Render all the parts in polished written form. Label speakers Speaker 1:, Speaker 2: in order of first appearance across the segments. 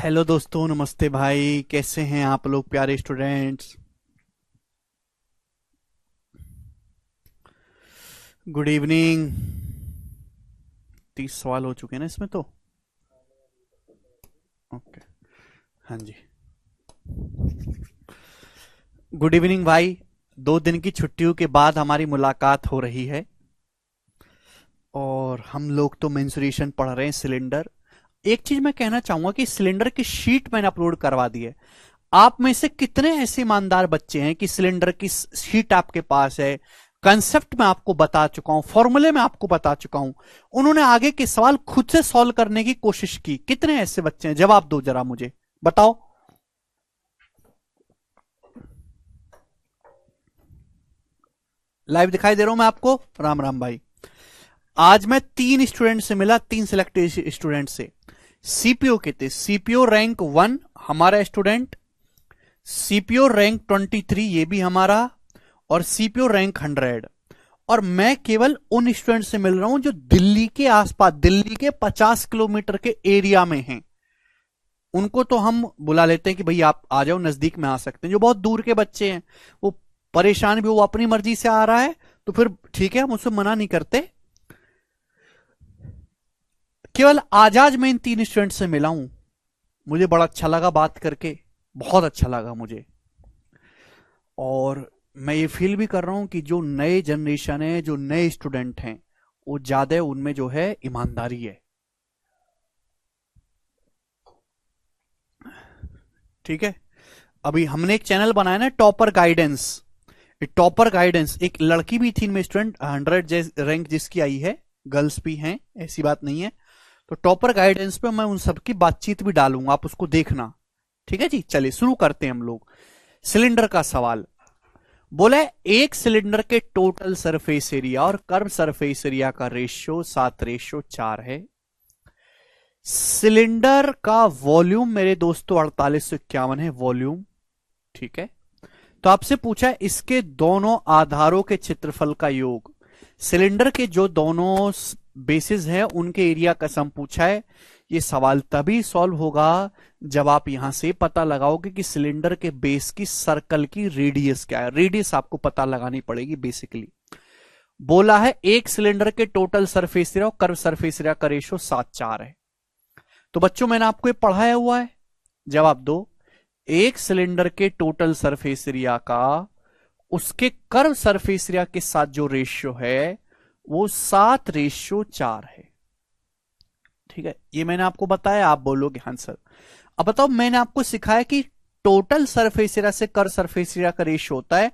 Speaker 1: Hello दोस्तों, नमस्ते भाई। कैसे हैं आप लोग प्यारे स्टूडेंट्स? Good evening. 30 सवाल हो चुके हैं ना इसमें तो। ओके। हाँ जी। गुड इवनिंग भाई। 2 दिन की छुट्टियों के बाद हमारी मुलाकात हो रही है और हम लोग तो मेंसुरेशन पढ़ रहे हैं, सिलेंडर। एक चीज मैं कहना चाहूंगा कि सिलेंडर की शीट मैंने अपलोड करवा दी है। आप में से कितने ऐसे ईमानदार बच्चे हैं कि सिलेंडर की शीट आपके पास है? कंसेप्ट मैं आपको बता चुका हूं, फॉर्मूले में आपको बता चुका हूं। उन्होंने आगे के सवाल खुद से सॉल्व करने की कोशिश की। कितने ऐसे बच्चे हैं? जवाब दो जरा मुझे, बताओ। लाइव दिखाई दे रहा हूं मैं आपको? राम राम भाई। आज मैं 3 स्टूडेंट से मिला, 3 सिलेक्टेड स्टूडेंट से। सीपीओ के थे। सीपीओ रैंक 1 हमारा स्टूडेंट, सीपीओ रैंक 23 ये भी हमारा, और सीपीओ रैंक 100। और मैं केवल उन स्टूडेंट से मिल रहा हूं जो दिल्ली के आसपास, दिल्ली के 50 किलोमीटर के एरिया में हैं। उनको तो हम बुला लेते हैं कि भाई आप आ जाओ, नजदीक में आ सकते हैं। जो बहुत दूर के बच्चे हैं, वो परेशान भी, वो अपनी मर्जी से आ रहा है तो फिर ठीक है, हम उससे मना नहीं करते। केवल आज मैं इन 3 स्टूडेंट से मिला हूं। मुझे बड़ा अच्छा लगा बात करके, बहुत अच्छा लगा मुझे। और मैं ये फील भी कर रहा हूं कि जो नए जनरेशन है, जो नए स्टूडेंट हैं, वो ज्यादा उनमें जो है ईमानदारी है। ठीक है। अभी हमने एक चैनल बनाया ना, टॉपर गाइडेंस। टॉपर गाइडेंस, एक लड़की भी थी इनमें स्टूडेंट, 100 रैंक जिसकी आई है। गर्ल्स भी हैं, ऐसी बात नहीं है। तो टॉपर गाइडेंस पे मैं उन सबकी बातचीत भी डालूंगा, आप उसको देखना। ठीक है जी, चलिए शुरू करते हैं हम लोग। सिलेंडर का सवाल बोला है, एक सिलेंडर के टोटल सरफेस एरिया और कर्व सरफेस एरिया का रेशियो 7:4 है। सिलेंडर का वॉल्यूम मेरे दोस्तों 4851 है वॉल्यूम। ठीक है। तो आपसे पूछा है इसके दोनों आधारों के क्षेत्रफल का योग। सिलेंडर के जो दोनों बेसिस हैं उनके एरिया का सम पूछा है। ये सवाल तभी सॉल्व होगा जब आप यहां से पता लगाओगे कि सिलेंडर के बेस की सर्कल की रेडियस क्या है। रेडियस आपको पता लगानी पड़ेगी बेसिकली। बोला है एक सिलेंडर के टोटल सरफेस एरिया और कर्व सरफेस एरिया का रेशियो 7:4 है। तो बच्चों मैंने आपको ये पढ़ाया हुआ है। जवाब दो। एक सिलेंडर के टोटल सरफेस एरिया का उसके कर्व सरफेस एरिया के साथ जो रेशियो है वो 7:4 है। ठीक है, ये मैंने आपको बताया, आप बोलोगे हाँ सर। अब बताओ, मैंने आपको सिखाया कि टोटल सरफेस एरिया से कर्व सरफेस एरिया का रेशियो होता है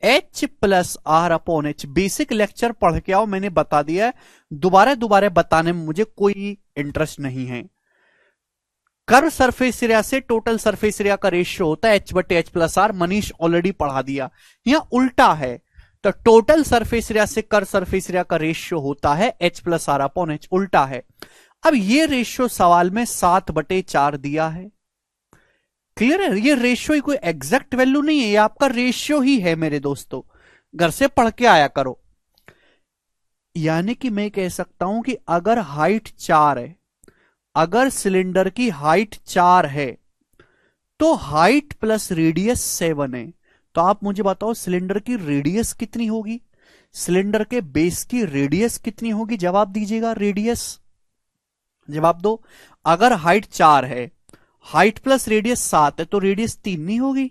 Speaker 1: H+R/H। बेसिक लेक्चर पढ़ के आओ, मैंने बता दिया है। दोबारा दोबारा बताने में मुझे कोई इंटरेस्ट नहीं है। कर्व सरफेस एरिया से टोटल सरफेस एरिया का रेशियो होता है H/H+R। मनीष ऑलरेडी पढ़ा दिया। यहां उल्टा है, तो टोटल सरफेस एरिया से कर्व सरफेस एरिया का रेशियो होता है H+R/H। उल्टा है। अब ये रेशियो सवाल में 7/4 दिया है। क्लियर है? ये रेशियो कोई एग्जैक्ट वैल्यू नहीं है, ये आपका रेशियो ही है मेरे दोस्तों। घर से पढ़ के आया करो। यानी कि मैं कह सकता हूं कि अगर हाइट 4 है, अगर सिलेंडर की हाइट 4 है तो हाइट प्लस रेडियस 7 है। तो आप मुझे बताओ सिलेंडर की रेडियस कितनी होगी? सिलेंडर के बेस की रेडियस कितनी होगी? जवाब दीजिएगा। रेडियस जवाब दो। अगर हाइट 4 है, हाइट प्लस रेडियस 7 है, तो रेडियस 3 नहीं होगी?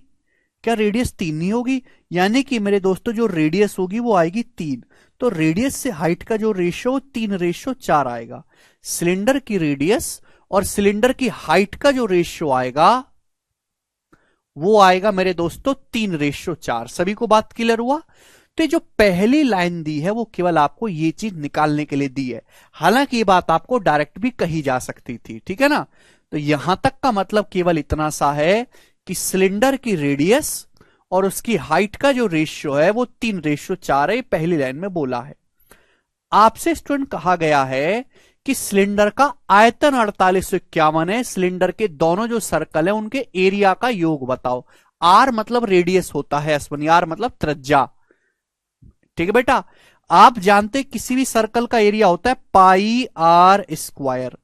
Speaker 1: क्या रेडियस 3 नहीं होगी? यानी कि मेरे दोस्तों जो रेडियस होगी वो आएगी 3। तो रेडियस से हाइट का जो रेशियो 3:4 आएगा। सिलेंडर की रेडियस और सिलेंडर की हाइट का जो रेशियो आएगा वो आएगा मेरे दोस्तों 3:4। सभी को बात क्लियर हुआ? तो ये जो पहली लाइन दी है वो केवल आपको ये चीज निकालने के लिए दी है। हालांकि ये बात आपको डायरेक्ट भी कही जा सकती थी। ठीक है ना? तो यहां तक का मतलब केवल इतना सा है कि सिलेंडर की रेडियस और उसकी हाइट का जो रेशियो है वो 3:4 है। पहली लाइन में बोला है। आपसे स्टूडेंट कहा गया है कि सिलेंडर का आयतन 4851 है। सिलेंडर के दोनों जो सर्कल है उनके एरिया का योग बताओ। आर मतलब रेडियस होता है अश्वनी, आर मतलब त्रिज्या। ठीक है बेटा? आप जानते किसी भी सर्कल का एरिया होता है पाई R²।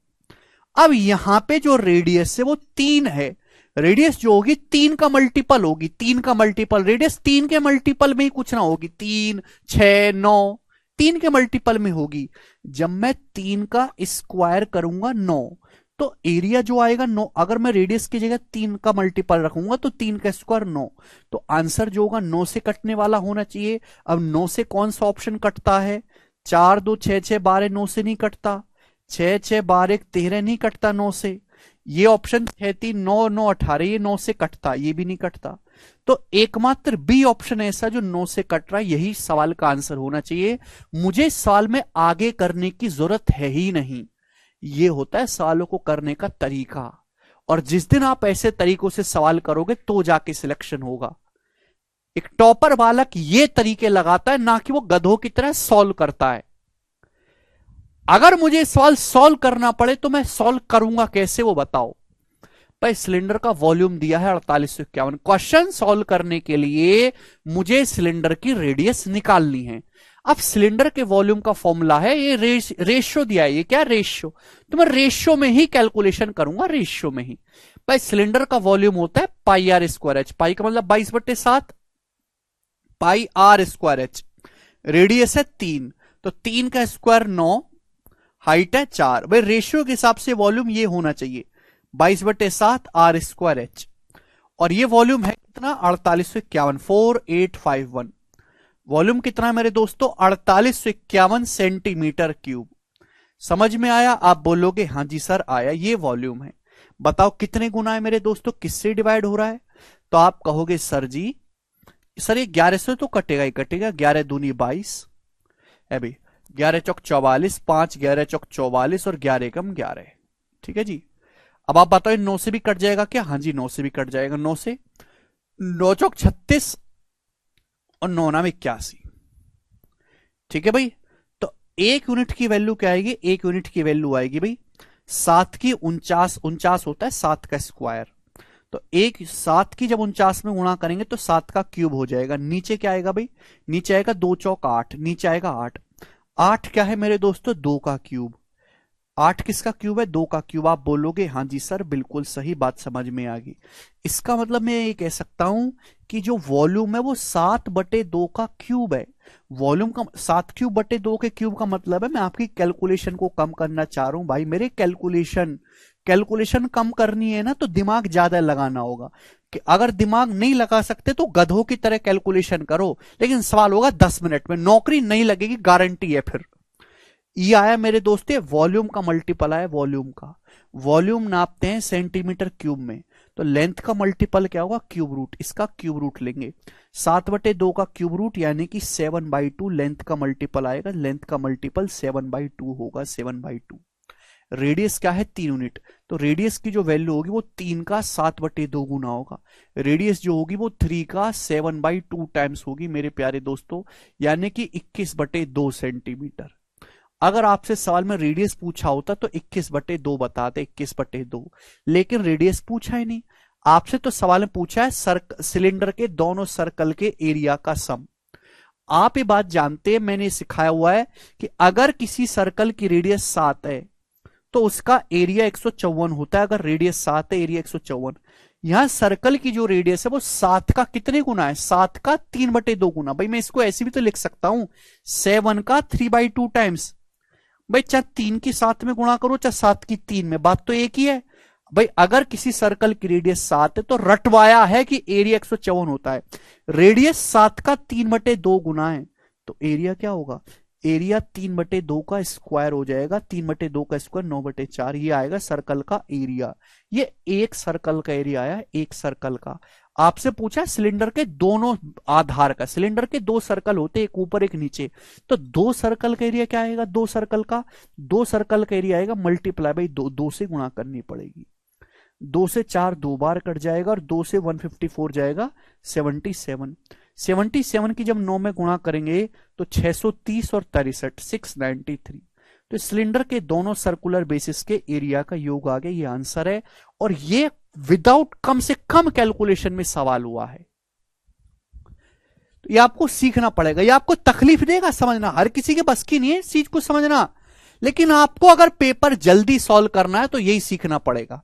Speaker 1: अब यहां पे जो रेडियस है वो 3 है, रेडियस जो होगी 3 का मल्टीपल होगी, 3 का मल्टीपल रेडियस 3 के मल्टीपल में ही कुछ ना होगी, 3 6 9 3 के मल्टीपल में होगी। जब मैं 3 का स्क्वायर करूंगा 9, तो एरिया जो आएगा 9, अगर मैं रेडियस की जगह 3 का मल्टीपल रखूंगा तो 3 का स्क्वायर 9, तो आंसर जो होगा 9 से कटने वाला होना चाहिए। अब 9 से कौन सा ऑप्शन कटता है? 4 2 6 6 12 9 से नहीं कटता, 6 6 12 13 नहीं कटता 9 से, ये ऑप्शन 6 3 9 9 18 ये 9 से कटता, ये भी नहीं कटता। तो एकमात्र बी ऑप्शन ऐसा जो 9 से कट रहा है, यही सवाल का आंसर होना चाहिए। मुझे सवाल में आगे करने की जरूरत है ही नहीं, ये होता है सवालों को करने का तरीका। और जिस दिन आप ऐसे तरीकों से सवाल करोगे तो जाके सिलेक्शन होगा। एक टॉपर बालक ये तरीके लगाता है, ना कि वो गधों की तरह सॉल्व करता है। अगर मुझे सवाल सॉल्व करना पड़े तो मैं सॉल्व करूंगा कैसे, वो बताओ भाई। सिलेंडर का वॉल्यूम दिया है 4851, क्वेश्चन सॉल्व करने के लिए मुझे सिलेंडर की रेडियस निकालनी है। अब सिलेंडर के वॉल्यूम का फॉर्मूला है, ये रेशियो दिया है, ये क्या रेशियो, तो मैं रेशियो में ही कैलकुलेशन करूंगा, रेशियो में ही। भाई सिलेंडर का वॉल्यूम होता है पाई आर स्क्वायर एच, पाई का मतलब 22/7 पाई आर स्क्वायर एच, रेडियस है 3, तो 3 का स्क्वायर 9, हाइट है 4। भाई रेशियो के हिसाब से वॉल्यूम ये होना चाहिए 22/7 आर स्क्वायर एच, और ये वॉल्यूम है कितना 4851 4851। वॉल्यूम कितना है मेरे दोस्तों 4851 सेंटीमीटर क्यूब। समझ में आया? आप बोलोगे हाँ जी सर आया, ये वॉल्यूम है। बताओ कितने गुना है मेरे दोस्तों, किससे डिवाइड हो रहा है? तो आप कहोगे सर जी सर ये 11 से तो कटेगा ही कटेगा, 11 दूनी 22 है भाई, 11 चौक 44, 5 11 चौक 44 और 11 कम 11, ठीक है जी। अब आप बताओ 9 से भी कट जाएगा क्या? हाँ जी 9 से भी कट जाएगा, 9 से 9 चौक 36 और 9 नाम 81, ठीक है भाई। तो 1 यूनिट की वैल्यू क्या आएगी? 1 यूनिट की वैल्यू आएगी भाई 7 की 49, 49 होता है 7 का स्क्वायर, तो 7 की जब 49 में गुणा करेंगे तो 7 का क्यूब हो जाएगा। नीचे क्या आएगा भाई? नीचे आएगा 2 चौक 8, नीचे आएगा 8, 8 क्या है मेरे दोस्तों 2 का क्यूब, 8 किसका क्यूब है? 2 का क्यूब। आप बोलोगे हाँ जी सर बिल्कुल सही बात समझ में आ गई। इसका मतलब मैं ये कह सकता हूं कि जो वॉल्यूम है वो 7/2 का क्यूब है। वॉल्यूम का 7/2 के क्यूब का मतलब है मैं आपकी कैलकुलेशन को कम करना चाह रहा हूं भाई। मेरे कैलकुलेशन कम करनी है ना तो दिमाग ज्यादा लगाना होगा। कि अगर दिमाग नहीं लगा सकते तो गधों की तरह कैलकुलेशन करो, लेकिन सवाल होगा 10 मिनट में, नौकरी नहीं लगेगी, गारंटी है। फिर ये आया मेरे दोस्तों वॉल्यूम का मल्टीपल आया, वॉल्यूम का। वॉल्यूम नापते हैं सेंटीमीटर क्यूब में, तो लेंथ का मल्टीपल क्या होगा? क्यूब रूट, इसका क्यूब रूट लेंगे। 7/2 का क्यूब रूट यानी कि 7/2 लेंथ का मल्टीपल आएगा, लेंथ का मल्टीपल 7/2 होगा, 7/2। रेडियस क्या है? 3 यूनिट, तो रेडियस की जो वैल्यू होगी वो 3 का 7/2 गुना होगा। रेडियस जो होगी वो 3 का 7/2 टाइम्स होगी मेरे प्यारे दोस्तों, यानी कि 21/2 सेंटीमीटर। अगर आपसे सवाल में रेडियस पूछा होता तो 21/2 बताते, 21/2, लेकिन रेडियस पूछा ही नहीं आपसे। तो सवाल में पूछा है सिलेंडर के दोनों सर्कल के एरिया का सम। आप ये बात जानते हैं, मैंने सिखाया हुआ है कि अगर किसी सर्कल की रेडियस 7 है तो उसका एरिया 154 होता है। अगर रेडियस 7 है, एरिया 154। यहां सर्कल की जो रेडियस है वो 7 का कितने गुना है? 7 का 3/2 गुना। भाई मैं इसको ऐसे भी तो लिख सकता हूं 7 का 3/2 टाइम्स। भाई चाहे 3 की 7 में गुणा करो चाहे 7 की 3 में, बात तो एक ही है। भाई अगर किसी सर्कल की रेडियस 7 है तो रटवाया है कि एरिया 154 होता है। रेडियस 7 का 3/2 गुना है, तो एरिया क्या होगा? एरिया 3/2 का स्क्वायर हो जाएगा, 3/2 का स्क्वायर 9/4, ये आएगा सर्कल का एरिया। ये एक सर्कल का एरिया आया, एक सर्कल का। आपसे पूछा सिलेंडर के दोनों आधार का, सिलेंडर के 2 सर्कल होते, एक ऊपर एक नीचे, तो 2 सर्कल का एरिया क्या आएगा? 2 सर्कल का एरिया आएगा मल्टीप्लाई बाई 2 से गुणा करनी पड़ेगी। 2 से 4 2 बार कट जाएगा और 2 से 154 जाएगा 77। 77 की जब 9 में गुणा करेंगे तो 630 और 63 693। तो सिलेंडर के दोनों सर्कुलर बेसिस के एरिया का योग आ गया, ये आंसर है। और ये विदाउट कम से कम कैलकुलेशन में सवाल हुआ है। तो ये आपको सीखना पड़ेगा, ये आपको तकलीफ देगा समझना, हर किसी के बस की नहीं है इस चीज को समझना, लेकिन आपको अगर पेपर जल्दी सॉल्व करना है तो यही सीखना पड़ेगा।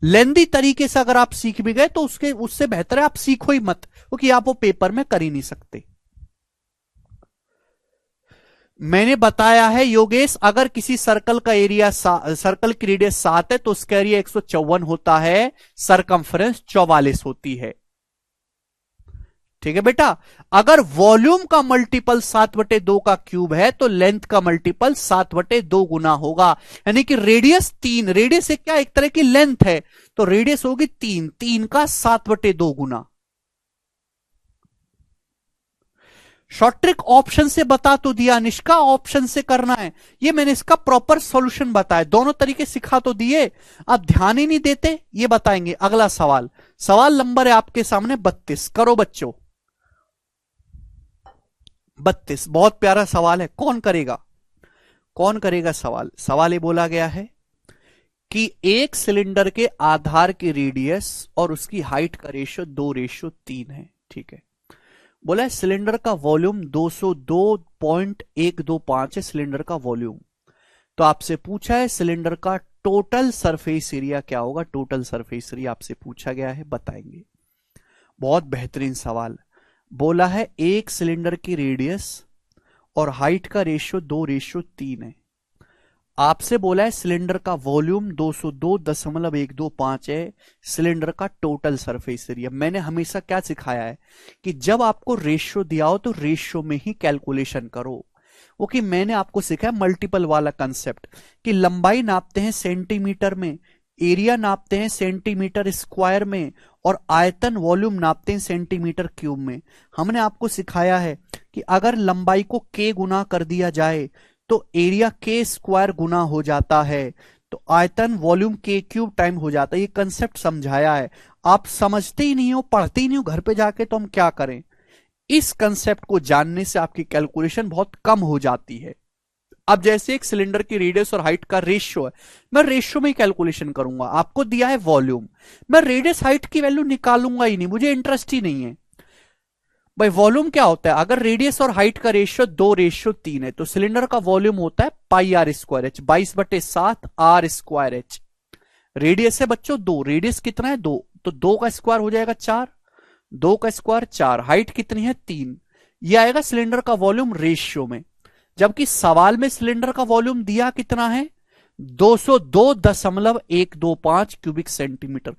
Speaker 1: लेंदी तरीके से अगर आप सीख भी गए तो उससे बेहतर है आप सीखो ही मत, क्योंकि आप वो पेपर में कर ही नहीं सकते। मैंने बताया है योगेश, अगर किसी सर्कल का एरिया सर्कल की रेडियस 7 है तो उसका एरिया 154 होता है, सरकमफ्रेंस 44 होती है। ठीक है बेटा, अगर वॉल्यूम का मल्टीपल 7/2 का क्यूब है तो लेंथ का मल्टीपल 7/2 गुना होगा। यानी कि रेडियस 3, रेडियस एक क्या एक तरह की लेंथ है, तो रेडियस होगी 3 का 7/2 गुना। शॉर्ट ट्रिक ऑप्शन से बता तो दिया निष्का, ऑप्शन से करना है, ये मैंने इसका प्रॉपर सॉल्यूशन बताया, दोनों तरीके सिखा तो दिए, आप ध्यान ही नहीं देते। ये बताएंगे अगला सवाल, सवाल नंबर है आपके सामने 32, करो बच्चों। 32 बहुत प्यारा सवाल है, कौन करेगा, कौन करेगा सवाल। सवाल ये बोला गया है कि एक सिलेंडर के आधार की रेडियस और उसकी हाइट का रेशियो 2:3 है। ठीक है, बोला है सिलेंडर का वॉल्यूम 202.125 है सिलेंडर का वॉल्यूम। तो आपसे पूछा है सिलेंडर का टोटल सरफेस एरिया क्या होगा, टोटल सरफेस एरिया आपसे पूछा गया है, बताएंगे। बहुत बेहतरीन सवाल। बोला है एक सिलेंडर की रेडियस और हाइट का रेशियो 2:3 है। आपसे बोला है सिलेंडर का वॉल्यूम 202.125 है, सिलेंडर का टोटल सरफेस एरिया। मैंने हमेशा क्या सिखाया है कि जब आपको रेशियो दिया हो तो रेशियो में ही कैलकुलेशन करो। वो कि मैंने आपको सिखाया मल्टीपल वाला कंसेप्ट कि लंबाई नापते हैं सेंटीमीटर में, एरिया नापते हैं सेंटीमीटर स्क्वायर में, और आयतन वॉल्यूम नापते हैं सेंटीमीटर क्यूब में। हमने आपको सिखाया है कि अगर लंबाई को k गुना कर दिया जाए तो एरिया k स्क्वायर गुना हो जाता है, तो आयतन वॉल्यूम k क्यूब टाइम हो जाता है। ये कंसेप्ट समझाया है, आप समझते ही नहीं हो, पढ़ते ही नहीं हो घर पे जाके, तो हम क्या करें। इस कंसेप्ट को जानने से आपकी कैलकुलेशन बहुत कम हो जाती है। अब जैसे एक सिलेंडर की रेडियस और हाइट का रेशियो है, मैं रेशियो में ही कैलकुलेशन करूंगा। आपको दिया है वॉल्यूम, मैं रेडियस हाइट की वैल्यू निकालूंगा ही नहीं, मुझे इंटरेस्ट ही नहीं है भाई। वॉल्यूम क्या होता है, अगर रेडियस और हाइट का रेशियो 2:3 है तो सिलेंडर का वॉल्यूम होता है πr²h, 22/7 r²h। रेडियस है बच्चों 2, रेडियस कितना है 2, तो 2 का स्क्वायर हो जाएगा 4, 2 का स्क्वायर 4, हाइट कितनी है 3, ये आएगा सिलेंडर का वॉल्यूम रेशियो में। जबकि सवाल में सिलेंडर का वॉल्यूम दिया कितना है 202.125 क्यूबिक सेंटीमीटर।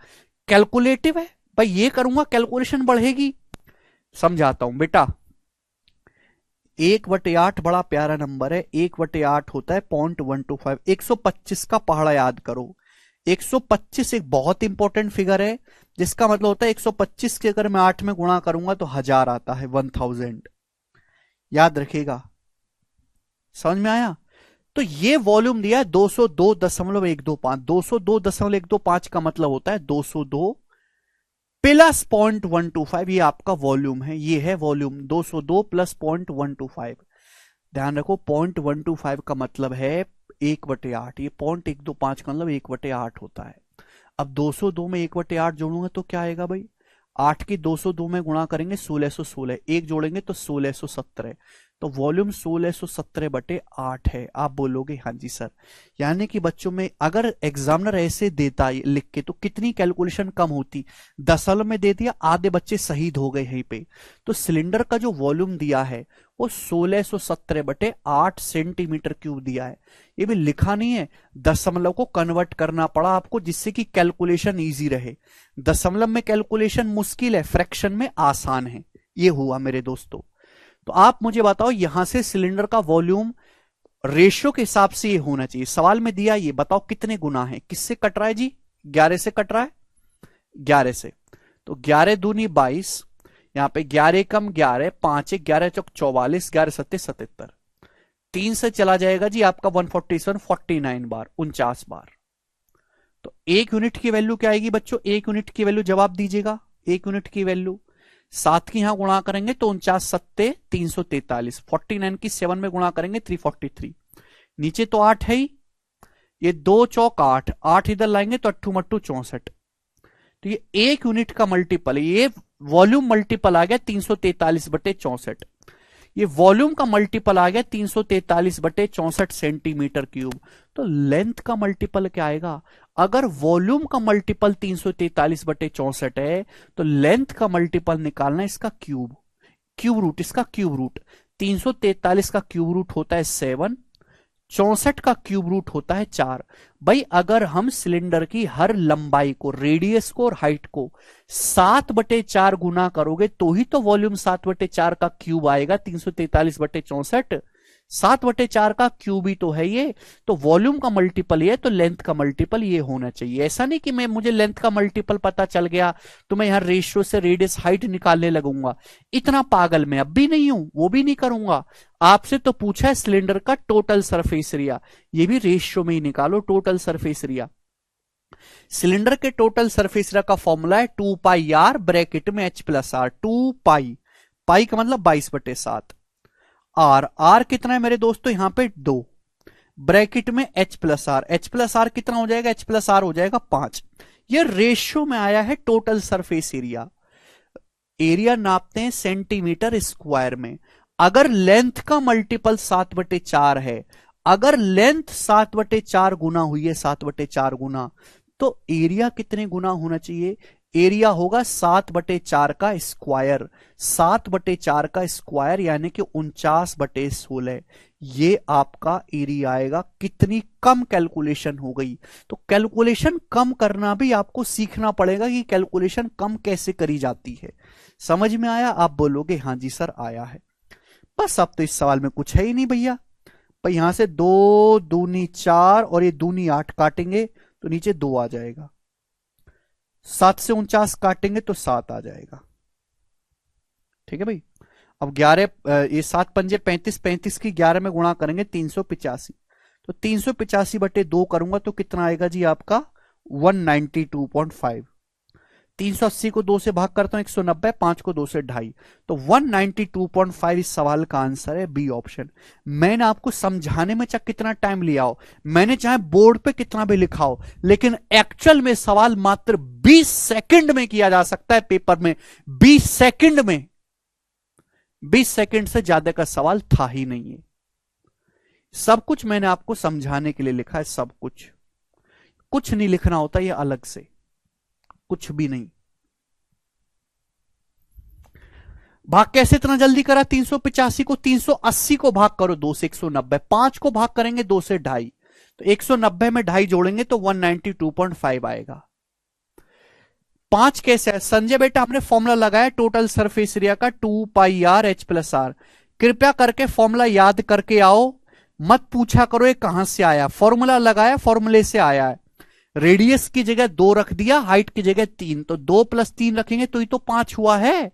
Speaker 1: कैलकुलेटिव है भाई, ये करूंगा कैलकुलेशन बढ़ेगी। समझाता हूं बेटा, 1/8 बड़ा प्यारा नंबर है, 1/8 होता है 0.125। 125 का पहाड़ा याद करो, 125 एक बहुत इंपॉर्टेंट फिगर है, जिसका मतलब होता है 125 के अगर मैं 8 में गुणा करूंगा तो 1000 आता है, 1000 याद रखिएगा। समझ में आया। तो ये वॉल्यूम दिया है 202.125, 202.125 का मतलब होता है 202 प्लस 0.125, ये आपका वॉल्यूम है, ये है वॉल्यूम 202 प्लस 0.125। ध्यान रखो 0.125 का मतलब है 1/8, ये 0.125 का मतलब 1/8 होता है। अब 202 में 1/8 जोड़ूंगा तो क्या आएगा भाई, 8 की 202 में गुणा करेंगे 1616, एक जोड़ेंगे तो 1617, तो वॉल्यूम 1617/8 है। आप बोलोगे हाँ जी सर, यानी कि बच्चों में अगर एग्जामिनर ऐसे देता लिख के तो कितनी कैलकुलेशन कम होती। दशमलव में दे दिया, आधे बच्चे शहीद हो गए यहीं पे। तो सिलेंडर का जो वॉल्यूम दिया है वो 1617/8 सेंटीमीटर क्यूब दिया है। ये भी लिखा नहीं है, दशमलव को कन्वर्ट करना पड़ा आपको जिससे कि कैलकुलेशन ईजी रहे। दशमलव में कैलकुलेशन मुश्किल है, फ्रैक्शन में आसान है। ये हुआ मेरे दोस्तों। तो आप मुझे बताओ, यहां से सिलेंडर का वॉल्यूम रेशियो के हिसाब से ये होना चाहिए। सवाल में दिया, ये बताओ कितने गुना है, किससे कट रहा है जी, 11 से कट रहा है, 11 से। तो 11 दूनी 22, यहां पे 11 कम 11, 5 11 चौक 44, 11 सत्ते 77, 3 से चला जाएगा जी आपका 147, 49 बार, 49 बार। तो 1 यूनिट की वैल्यू क्या आएगी बच्चों, 1 यूनिट की वैल्यू जवाब दीजिएगा। 1 यूनिट की वैल्यू 7 की यहां गुणा करेंगे तो 49 सत्ते 343, 49 की 7 में गुणा करेंगे 343, नीचे तो 8 है ही, ये 2 चौक 8, 8 इधर लाएंगे तो 8 मट्टू 64, तो ये 1 यूनिट का मल्टीपल है, ये वॉल्यूम मल्टीपल आ गया 343/64। ये वॉल्यूम का मल्टीपल आ गया 343/64 सेंटीमीटर क्यूब। तो लेंथ का मल्टीपल क्या आएगा? अगर वॉल्यूम का मल्टीपल 343/64 है तो लेंथ का मल्टीपल निकालना इसका क्यूब, क्यूब रूट, इसका क्यूब रूट। 343 का क्यूब रूट होता है 7, 64 का क्यूब रूट होता है 4। भाई अगर हम सिलेंडर की हर लंबाई को, रेडियस को और हाइट को 7/4 गुना करोगे तो ही तो वॉल्यूम 7/4 का क्यूब आएगा। 343/64 7/4 का क्यूब ही तो है ये। तो वॉल्यूम का मल्टीपल ये, तो लेंथ का मल्टीपल ये होना चाहिए। ऐसा नहीं कि मुझे लेंथ का मल्टीपल पता चल गया तो मैं यहां रेशियो से रेडियस हाइट निकालने लगूंगा। इतना पागल मैं अब भी नहीं हूं, वो भी नहीं करूंगा। आपसे तो पूछा है सिलेंडर का टोटल सरफेस एरिया, ये भी रेशियो में ही निकालो टोटल सरफेस एरिया। सिलेंडर के टोटल सरफेस एरिया का फॉर्मूला है 2πr ब्रैकेट में h+r। 2π, पाई का मतलब 22/7। आर कितना है मेरे दोस्तों? यहां पे 2 ब्रैकेट में h+r। h+r कितना हो जाएगा? h+r हो जाएगा 5। ये रेशियो में आया है टोटल सरफेस एरिया। एरिया नापते हैं सेंटीमीटर स्क्वायर में। अगर लेंथ का मल्टीपल 7/4 है, अगर लेंथ 7/4 गुना हुई है, 7/4 गुना, तो एरिया कितने गुना होना चाहिए? एरिया होगा 7/4 का स्क्वायर। 7/4 का स्क्वायर यानी कि 49/16। ये आपका एरिया आएगा। कितनी कम कैलकुलेशन हो गई। तो कैलकुलेशन कम करना भी आपको सीखना पड़ेगा कि कैलकुलेशन कम कैसे करी जाती है। समझ में आया? आप बोलोगे हाँ जी सर आया है। बस अब तो इस सवाल में कुछ है ही नहीं भैया। भाई यहां से 2 दूनी 4 और ये दूनी 8 काटेंगे तो नीचे 2 आ जाएगा। 7 से 49 काटेंगे तो 7 आ जाएगा। ठीक है भाई। अब 11, ये 7 पंजे 35, 35 की 11 में गुणा करेंगे 385। तो 385/2 करूंगा तो कितना आएगा जी आपका? 192.5। 380 को 2 से भाग करता हूं 190, 5 को 2 से 2.5, तो 192.5 इस सवाल का आंसर है बी ऑप्शन। मैंने आपको समझाने में चाहे कितना टाइम लिया हो, मैंने चाहे बोर्ड पे कितना भी लिखा हो, लेकिन एक्चुअल में सवाल मात्र 20 सेकंड में किया जा सकता है पेपर में। 20 सेकंड में, 20 सेकंड से ज्यादा का सवाल था ही नहीं है। सब कुछ मैंने आपको समझाने के लिए लिखा है, सब कुछ नहीं लिखना होता ये अलग से, कुछ भी नहीं। भाग कैसे इतना जल्दी करा? 385 को 380 को भाग करो 2 से 190, 5 को भाग करेंगे 2 से 2.5, तो 190 में 2.5 जोड़ेंगे तो 192.5 आएगा। 5 कैसे है संजय बेटा? हमने फॉर्मूला लगाया टोटल सरफेस एरिया का 2πr h+r। कृपया करके फॉर्मूला याद करके आओ, मत पूछा करो ये कहां से आया। फॉर्मूला लगाया, फॉर्मूले से आया है। रेडियस की जगह 2 रख दिया, हाइट की जगह 3, तो 2 + 3 रखेंगे तो ही तो 5 हुआ है।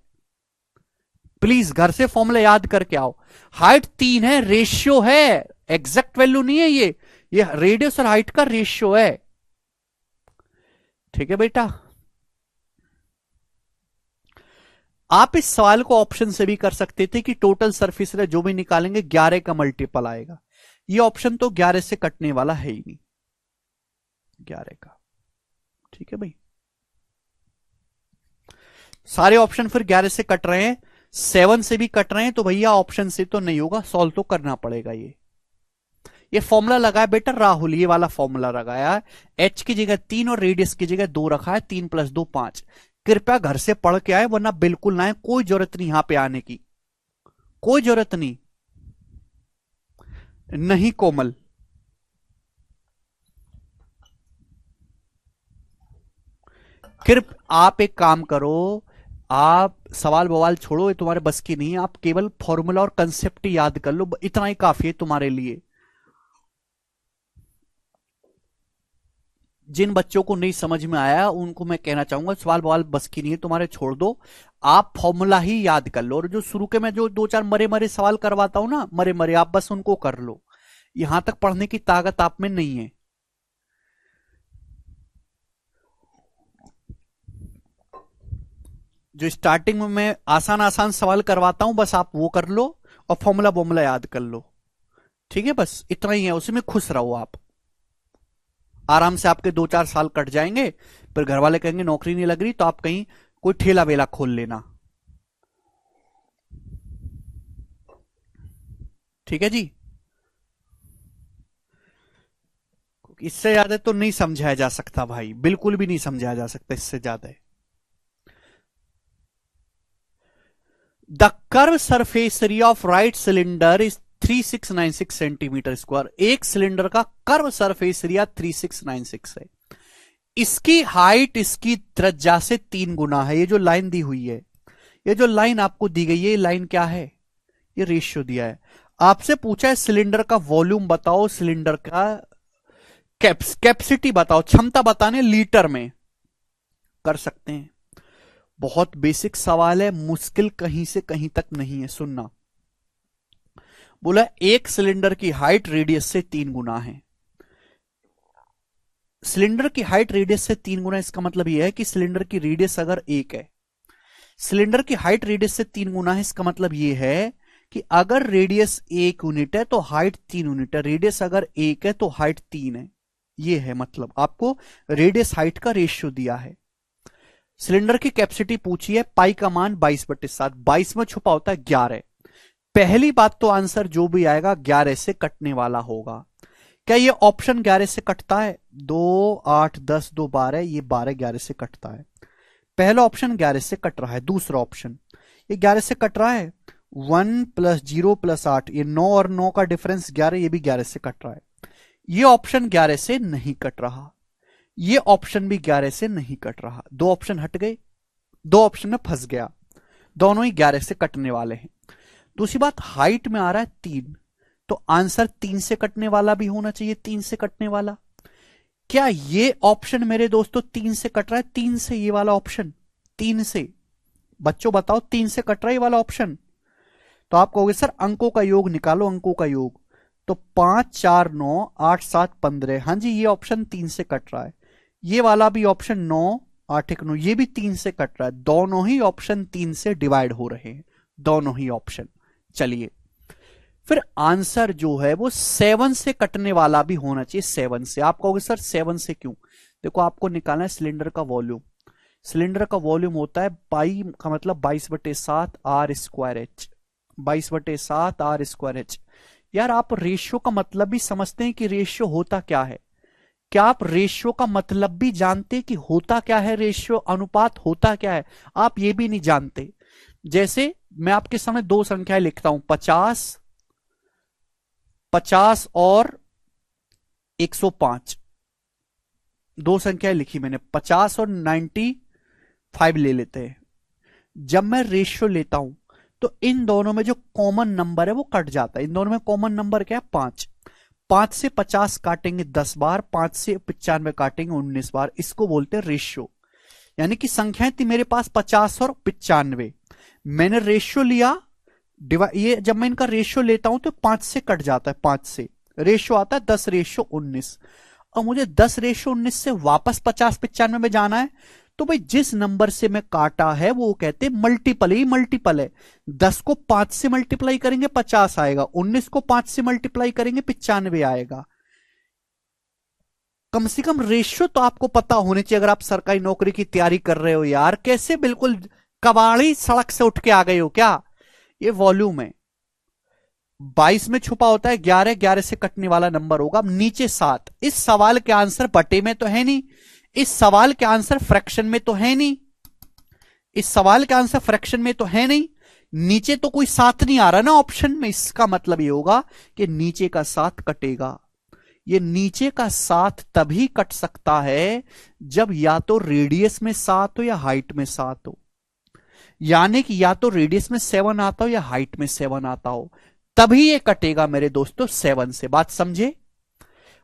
Speaker 1: प्लीज घर से फॉर्मूला याद करके आओ। हाइट 3 है, रेशियो है, एग्जैक्ट वैल्यू नहीं है ये रेडियस और हाइट का रेशियो है। ठीक है बेटा। आप इस सवाल को ऑप्शन से भी कर सकते थे कि टोटल सरफेस एरिया जो भी निकालेंगे 11 का मल्टीपल आएगा। ये ऑप्शन तो 11 से कटने वाला है ही नहीं, 11 का। ठीक है भाई, सारे ऑप्शन फिर 11 से कट रहे हैं, 7 से भी कट रहे हैं, तो भैया ऑप्शन से तो नहीं होगा, सॉल्व तो करना पड़ेगा। ये फॉर्मूला लगाया बेटा राहुल, ये वाला फॉर्मूला लगाया है। एच की जगह 3 और रेडियस की जगह 2 रखा है, 3 + 2 5। कृपया घर से पढ़ के आए, वरना बिल्कुल ना आए, कोई जरूरत नहीं यहां पे आने की, कोई जरूरत नहीं कोमल। कृपया आप एक काम करो, आप सवाल बवाल छोड़ो, ये तुम्हारे बस की नहीं है। आप केवल फॉर्मूला और कंसेप्ट ही याद कर लो, इतना ही काफी है तुम्हारे लिए। जिन बच्चों को नहीं समझ में आया उनको मैं कहना चाहूंगा सवाल बवाल बस की नहीं है तुम्हारे, छोड़ दो। आप फॉर्मूला ही याद कर लो, और जो शुरू के मैं जो 2-4 मरे मरे सवाल करवाता हूं ना, मरे मरे, आप बस उनको कर लो। यहां तक पढ़ने की ताकत आप में नहीं है। जो स्टार्टिंग में मैं आसान आसान सवाल करवाता हूं, बस आप वो कर लो और फॉर्मूला बॉर्मूला याद कर लो। ठीक है, बस इतना ही है, उसमें खुश रहो आप। आराम से आपके 2-4 साल कट जाएंगे, फिर घर वाले कहेंगे नौकरी नहीं लग रही तो आप कहीं कोई ठेला वेला खोल लेना। ठीक है जी, इससे ज्यादा तो नहीं समझाया जा सकता भाई, बिल्कुल भी नहीं समझाया जा सकता इससे ज्यादा। The curve surface area of right cylinder is 3696 centimetre square. एक सिलेंडर का कर्व सरफेस एरिया 3696 है। इसकी हाइट इसकी त्रिज्या से 3 गुना है। ये जो लाइन दी हुई है, ये जो लाइन आपको दी गई है, ये लाइन क्या है? ये रेशियो दिया है। आपसे पूछा है सिलेंडर का वॉल्यूम बताओ, सिलेंडर का कैपेसिटी बताओ, क्षमता बताने लीटर में। कर सकते हैं, बहुत बेसिक सवाल है, मुश्किल कहीं से कहीं तक नहीं है। सुनना, बोला एक सिलेंडर की हाइट रेडियस से 3 गुना है। सिलेंडर की हाइट रेडियस से 3 गुना, इसका मतलब यह है कि सिलेंडर की रेडियस अगर 1 है, सिलेंडर की हाइट रेडियस से 3 गुना है, इसका मतलब यह है कि अगर रेडियस 1 यूनिट है तो हाइट 3 यूनिट है। रेडियस अगर 1 है तो हाइट 3 है। यह है मतलब, आपको रेडियस हाइट का रेशियो दिया है। सिलेंडर की कैपेसिटी पूछी है, पाई का मान 22/7, 22 में छुपा होता है 11। पहली बात तो आंसर जो भी आएगा 11 से कटने वाला होगा। क्या ये ऑप्शन 11 से कटता है? 2 8 10 2 12, ये 12 11 से कटता है। पहला ऑप्शन 11 से कट रहा है। दूसरा ऑप्शन ये 11 से कट रहा है। 1 + 0 + 8, ये 9 और 9 का डिफरेंस 11, ये भी 11 से कट रहा है। ये ऑप्शन 11 से नहीं कट रहा, ये ऑप्शन भी 11 से नहीं कट रहा। 2 ऑप्शन हट गए, 2 ऑप्शन में फंस गया, दोनों ही 11 से कटने वाले हैं। दूसरी बात, हाइट में आ रहा है 3, तो आंसर 3 से कटने वाला भी होना चाहिए। 3 से कटने वाला, क्या ये ऑप्शन मेरे दोस्तों 3 से कट रहा है? 3 से, ये वाला ऑप्शन 3 से, बच्चों बताओ 3 से कट रहा है ये वाला ऑप्शन? तो आप कहोगे सर अंकों का योग निकालो, अंकों का योग, तो 5 4 9 8 7 15, हाँ जी ये ऑप्शन 3 से कट रहा है। ये वाला भी ऑप्शन 9 8 1 9, ये भी 3 से कट रहा है। दोनों ही ऑप्शन 3 से डिवाइड हो रहे हैं, दोनों ही ऑप्शन। चलिए फिर आंसर जो है वो 7 से कटने वाला भी होना चाहिए। 7 से, आप कहोगे सर 7 से क्यों? देखो आपको निकालना है सिलेंडर का वॉल्यूम। सिलेंडर का वॉल्यूम होता है पाई का मतलब 22/7 r²h, 22/7 r²h। यार आप रेशियो का मतलब भी समझते हैं कि रेशियो होता क्या है? क्या आप रेशियो का मतलब भी जानते कि होता क्या है? रेशियो, अनुपात होता क्या है? आप ये भी नहीं जानते। जैसे मैं आपके सामने 2 संख्याएं लिखता हूं, 50 और 105, 2 संख्याएं लिखी मैंने, 50 और 95 ले लेते हैं। जब मैं रेशियो लेता हूं तो इन दोनों में जो कॉमन नंबर है वो कट जाता है। इन दोनों में कॉमन नंबर क्या है? 5। 5 से 50 काटेंगे 10 बार, 5 से 95 काटेंगे 19 बार। इसको बोलते हैं रेशियो। यानी कि संख्याएं थी मेरे पास 50 और 95, मैंने रेशियो लिया, ये जब मैं इनका रेशियो लेता हूं तो 5 से कट जाता है, 5 से रेशियो आता है 10:19। और मुझे 10:19 से वापस 50 95 में जाना है, तो भाई जिस नंबर से मैं काटा है वो कहते हैं मल्टीपल, ही मल्टीपल है। 10 को 5 से मल्टीप्लाई करेंगे 50 आएगा, 19 को 5 से मल्टीप्लाई करेंगे 95 आएगा। कम से कम रेशियो तो आपको पता होने चाहिए अगर आप सरकारी नौकरी की तैयारी कर रहे हो। यार कैसे बिल्कुल कबाड़ी सड़क से उठ के आ गए हो क्या? ये वॉल्यूम है, 22 में छुपा होता है 11, 11 से कटने वाला नंबर होगा नीचे 7। इस सवाल के आंसर बटे में तो है नहीं, इस सवाल के आंसर फ्रैक्शन में तो है नहीं, इस सवाल के आंसर फ्रैक्शन में तो है नहीं। नीचे तो कोई 7 नहीं आ रहा ना ऑप्शन में, इसका मतलब ये होगा कि नीचे का 7 कटेगा। ये नीचे का 7 तभी कट सकता है जब या तो रेडियस में 7 हो या हाइट में 7 हो। यानी कि या तो रेडियस में 7 आता हो या हाइट में 7 आता हो, तभी ये कटेगा मेरे दोस्तों 7 से। बात समझे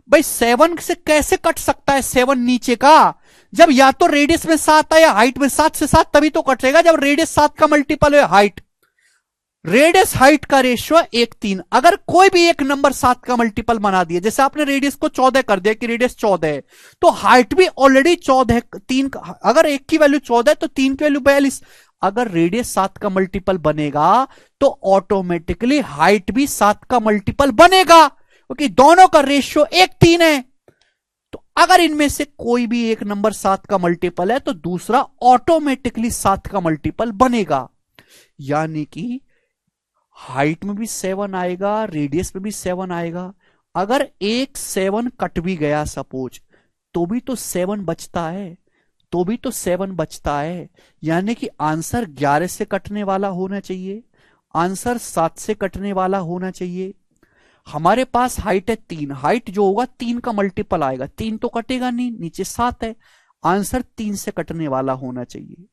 Speaker 1: भाई? 7 से कैसे कट सकता है 7 नीचे का? जब या तो रेडियस में 7 है या हाइट में 7 से 7 तभी तो कटेगा जब रेडियस 7 का मल्टीपल है हाइट। रेडियस हाइट का रेशियो 1:3। अगर कोई भी एक नंबर 7 का मल्टीपल बना दिया, जैसे आपने रेडियस को 14 कर दिया कि रेडियस 14 है, तो हाइट भी ऑलरेडी 14 है। 3 अगर 1 की वैल्यू 14 है तो 3 की वैल्यू 42। अगर रेडियस 7 का मल्टीपल बनेगा तो ऑटोमेटिकली हाइट भी 7 का मल्टीपल बनेगा, क्योंकि दोनों का रेशियो 1:3 है। तो अगर इनमें से कोई भी एक नंबर 7 का मल्टीपल है तो दूसरा ऑटोमेटिकली 7 का मल्टीपल बनेगा। यानी कि हाइट में भी 7 आएगा, रेडियस में भी 7 आएगा। अगर एक 7 कट भी गया सपोज, तो भी तो 7 बचता है, तो भी तो 7 बचता है। यानी कि आंसर 11 से कटने वाला होना चाहिए, आंसर 7 से कटने वाला होना चाहिए। हमारे पास हाइट है 3, हाइट जो होगा 3 का मल्टीपल आएगा, 3 तो कटेगा नहीं, नीचे 7 है, आंसर 3 से कटने वाला होना चाहिए।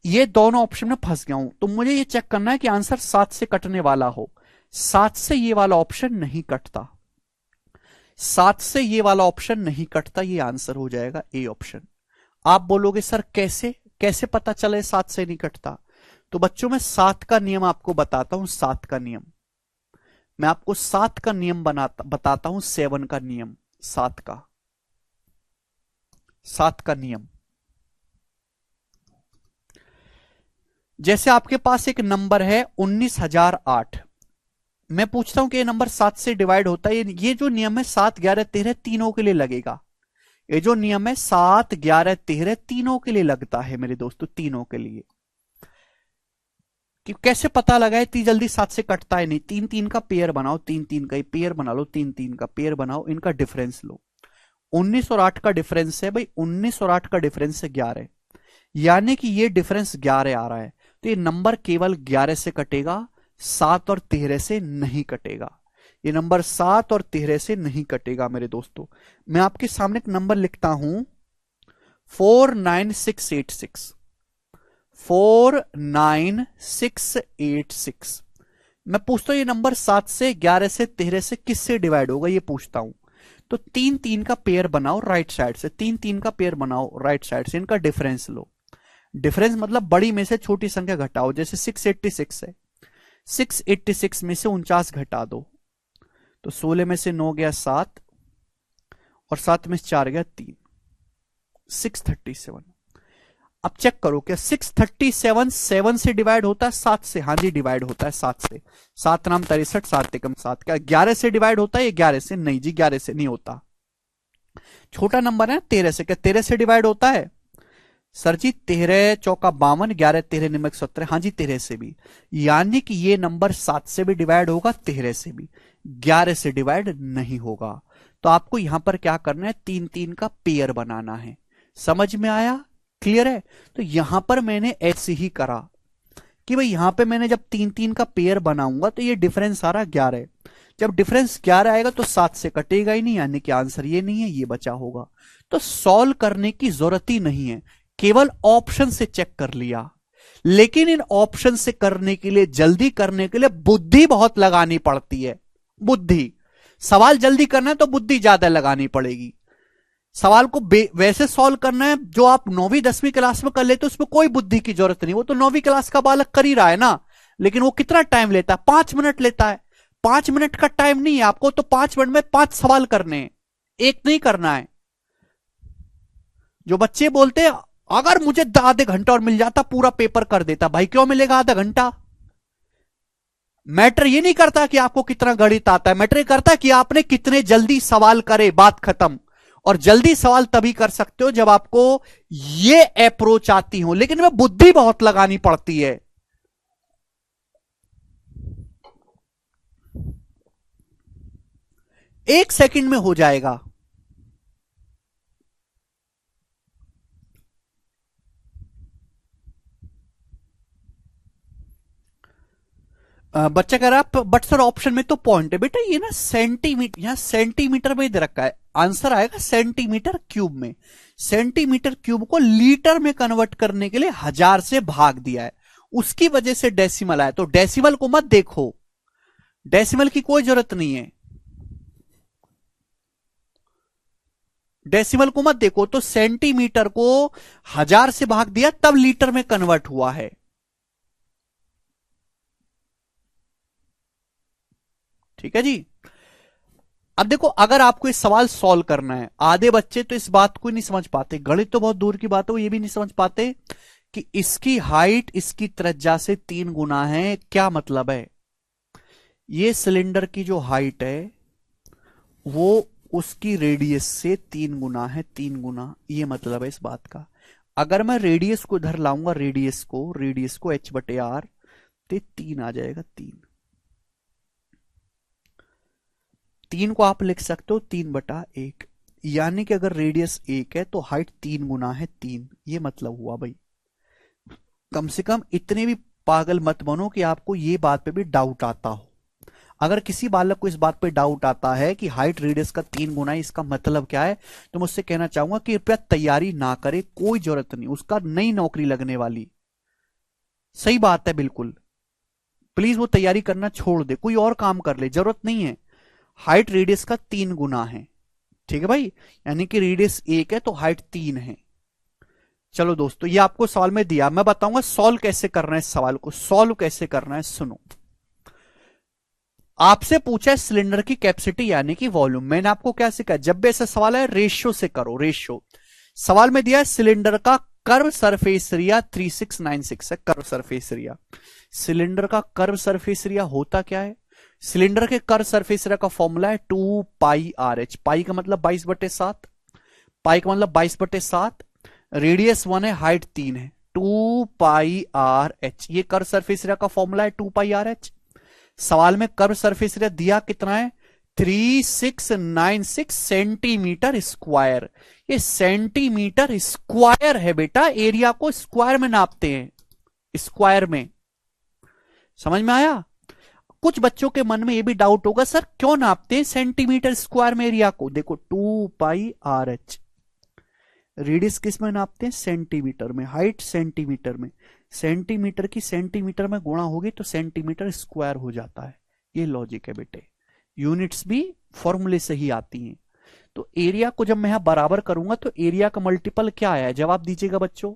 Speaker 1: ये दोनों ऑप्शन में फंस गया हूं, तो मुझे ये चेक करना है कि आंसर 7 से कटने वाला हो। 7 से ये वाला ऑप्शन नहीं कटता, 7 से ये वाला ऑप्शन नहीं कटता, ये आंसर हो जाएगा ए ऑप्शन। आप बोलोगे सर कैसे, कैसे पता चले 7 से नहीं कटता? तो बच्चों मैं 7 का नियम आपको बताता हूं, 7 का नियम मैं आपको 7 का नियम बताता हूं, 7 का नियम, 7 का नियम। जैसे आपके पास एक नंबर है 19,008, मैं पूछता हूं कि ये नंबर 7 से डिवाइड होता है? ये जो नियम है 7, 11, 13 तीनों के लिए लगेगा। ये जो नियम है 7, 11, 13 तीनों के लिए लगता है मेरे दोस्तों, तीनों के लिए। कि कैसे पता लगा है इतनी जल्दी 7 से कटता है नहीं? 3 3 का पेयर बनाओ, 3 3 का पेयर बना लो, 3 3 का पेयर बनाओ, इनका डिफरेंस लो। 19 और 8 का डिफरेंस है भाई, 19 और 8 का डिफरेंस है 11, यानी कि ये डिफरेंस 11 आ रहा है, तो ये नंबर केवल 11 से कटेगा, 7 और 13 से नहीं कटेगा। ये नंबर 7 और 13 से नहीं कटेगा मेरे दोस्तों। मैं आपके सामने एक नंबर लिखता हूं 49686, 49686। मैं पूछता हूं ये नंबर 7 से, 11 से, 13 से किससे डिवाइड होगा, ये पूछता हूं। तो 3 3 का पेयर बनाओ राइट साइड से, 3 3 का पेयर बनाओ राइट साइड से, इनका डिफरेंस लो। डिफरेंस मतलब बड़ी में से छोटी संख्या घटाओ, जैसे 686 है, 686 में से 49 घटा दो, तो 16 में से 9 गया 7, और 7 में से 4 गया 3, 637। अब चेक करो क्या 637 7 से डिवाइड होता है? 7 से, हाँ जी डिवाइड होता है 7 से। 7 नाम 63, 7 एकम 7। क्या 11 से डिवाइड होता है? ये 11 से नहीं जी, 11 से नहीं होता। छोटा नंबर है 13 से, क्या 13 से डिवाइड होता है? सर जी 13 चौका 52, 11 13 निमक 17, हाँ जी 13 से भी। यानी कि ये नंबर 7 से भी डिवाइड होगा, 13 से भी, 11 से डिवाइड नहीं होगा। तो आपको यहां पर क्या करना है, 3 3 का पेयर बनाना है। समझ में आया? क्लियर है? तो यहां पर मैंने ऐसे ही करा कि भाई यहां पे मैंने जब 3 3 का पेयर बनाऊंगा तो ये डिफरेंस आ रहा 11, जब डिफरेंस 11 आएगा तो 7 से कटेगा ही नहीं, यानी कि आंसर ये नहीं है, ये बचा होगा। तो सॉल्व करने की जरूरत ही नहीं है, केवल ऑप्शन से चेक कर लिया। लेकिन इन ऑप्शन से करने के लिए, जल्दी करने के लिए बुद्धि बहुत लगानी पड़ती है। बुद्धि, सवाल जल्दी करना है तो बुद्धि ज्यादा लगानी पड़ेगी। सवाल को वैसे सॉल्व करना है जो आप 9वीं 10वीं क्लास में कर लेते हो, उसमें कोई बुद्धि की जरूरत नहीं, वो तो 9वीं क्लास का बालक कर ही रहा है ना। लेकिन वो कितना टाइम लेता है? 5 मिनट लेता है। 5 मिनट का टाइम नहीं है आपको, तो 5 मिनट में 5 सवाल करने हैं, एक नहीं करना है। जो बच्चे बोलते हैं अगर मुझे आधे घंटा और मिल जाता पूरा पेपर कर देता, भाई क्यों मिलेगा आधा घंटा? मैटर ये नहीं करता कि आपको कितना गणित आता है, मैटर ये करता है कि आपने कितने जल्दी सवाल करे, बात खत्म। और जल्दी सवाल तभी कर सकते हो जब आपको ये अप्रोच आती हो, लेकिन में बुद्धि बहुत लगानी पड़ती है। एक सेकंड में हो जाएगा। बच्चा कह रहा बट सर ऑप्शन में तो पॉइंट है। बेटा ये ना सेंटीमीटर, यहां सेंटीमीटर में दे रखा है, आंसर आएगा सेंटीमीटर क्यूब में। सेंटीमीटर क्यूब को लीटर में कन्वर्ट करने के लिए 1000 से भाग दिया है, उसकी वजह से डेसिमल आया। तो डेसिमल को मत देखो, डेसिमल की कोई जरूरत नहीं है, डेसिमल को मत देखो। तो सेंटीमीटर को 1000 से भाग दिया तब लीटर में कन्वर्ट हुआ है। ठीक है जी। अब देखो अगर आपको इस सवाल सॉल्व करना है, आधे बच्चे तो इस बात को नहीं समझ पाते, गणित तो बहुत दूर की बात है, वो ये भी नहीं समझ पाते कि इसकी हाइट इसकी त्रिज्या से 3 गुना है। क्या मतलब है? ये सिलेंडर की जो हाइट है वो उसकी रेडियस से 3 गुना है, 3 गुना, ये मतलब है इस बात का। अगर मैं रेडियस को इधर लाऊंगा, रेडियस को h/r, तो ये 3 आ जाएगा। 3 को आप लिख सकते हो 3/1, यानी कि अगर रेडियस 1 है तो हाइट 3 गुना है 3, ये मतलब हुआ भाई। कम से कम इतने भी पागल मत बनो कि आपको ये बात पे भी डाउट आता हो। अगर किसी बालक को इस बात पे डाउट आता है कि हाइट रेडियस का 3 गुना है, इसका मतलब क्या है, तो मुझसे कहना चाहूंगा कि कृपया तैयारी ना करे, कोई जरूरत नहीं, उसका नई नौकरी लगने वाली। सही बात है बिल्कुल। प्लीज वो तैयारी करना छोड़ दे, कोई और काम कर ले, जरूरत नहीं है। हाइट रेडियस का 3 गुना है, ठीक है भाई, यानी कि रेडियस 1 है तो हाइट 3 है। चलो दोस्तों, ये आपको सवाल में दिया, मैं बताऊंगा सॉल्व कैसे करना है, इस सवाल को सॉल्व कैसे करना है। सुनो, आपसे पूछा है सिलेंडर की कैपेसिटी यानी कि वॉल्यूम। मैंने आपको क्या सिखाया, जब भी ऐसा सवाल है रेशियो से करो, रेशियो। सवाल में दिया है सिलेंडर का कर्व सरफेस एरिया 3696 है, कर्व सरफेस एरिया। सिलेंडर का कर्व सरफेस एरिया होता क्या है, सिलेंडर के कर्व सरफेस एरिया का फॉर्मूला है 2πRh। पाई का मतलब 22/7, पाई का मतलब 22/7, रेडियस 1 है, हाइट 3 है, 2πRh। ये कर्व सरफेस एरिया का फॉर्मूला है 2πRh। सवाल में कर्व सरफेस एरिया दिया कितना है, 3696 सेंटीमीटर स्क्वायर। ये सेंटीमीटर स्क्वायर है बेटा, एरिया को स्क्वायर में नापते हैं, स्क्वायर में। समझ में आया। कुछ बच्चों के मन में ये भी डाउट होगा, सर क्यों नापते हैं सेंटीमीटर स्क्वायर में एरिया को। देखो 2πRh, रेडियस किस में नापते हैं, सेंटीमीटर में, हाइट सेंटीमीटर में, सेंटीमीटर की सेंटीमीटर में गुणा होगी तो सेंटीमीटर स्क्वायर हो जाता है। ये लॉजिक है बेटे, यूनिट्स भी फॉर्मूले से ही आती हैं। तो एरिया को जब मैं यहां बराबर करूंगा तो एरिया का मल्टीपल क्या आया है, जवाब दीजिएगा बच्चों।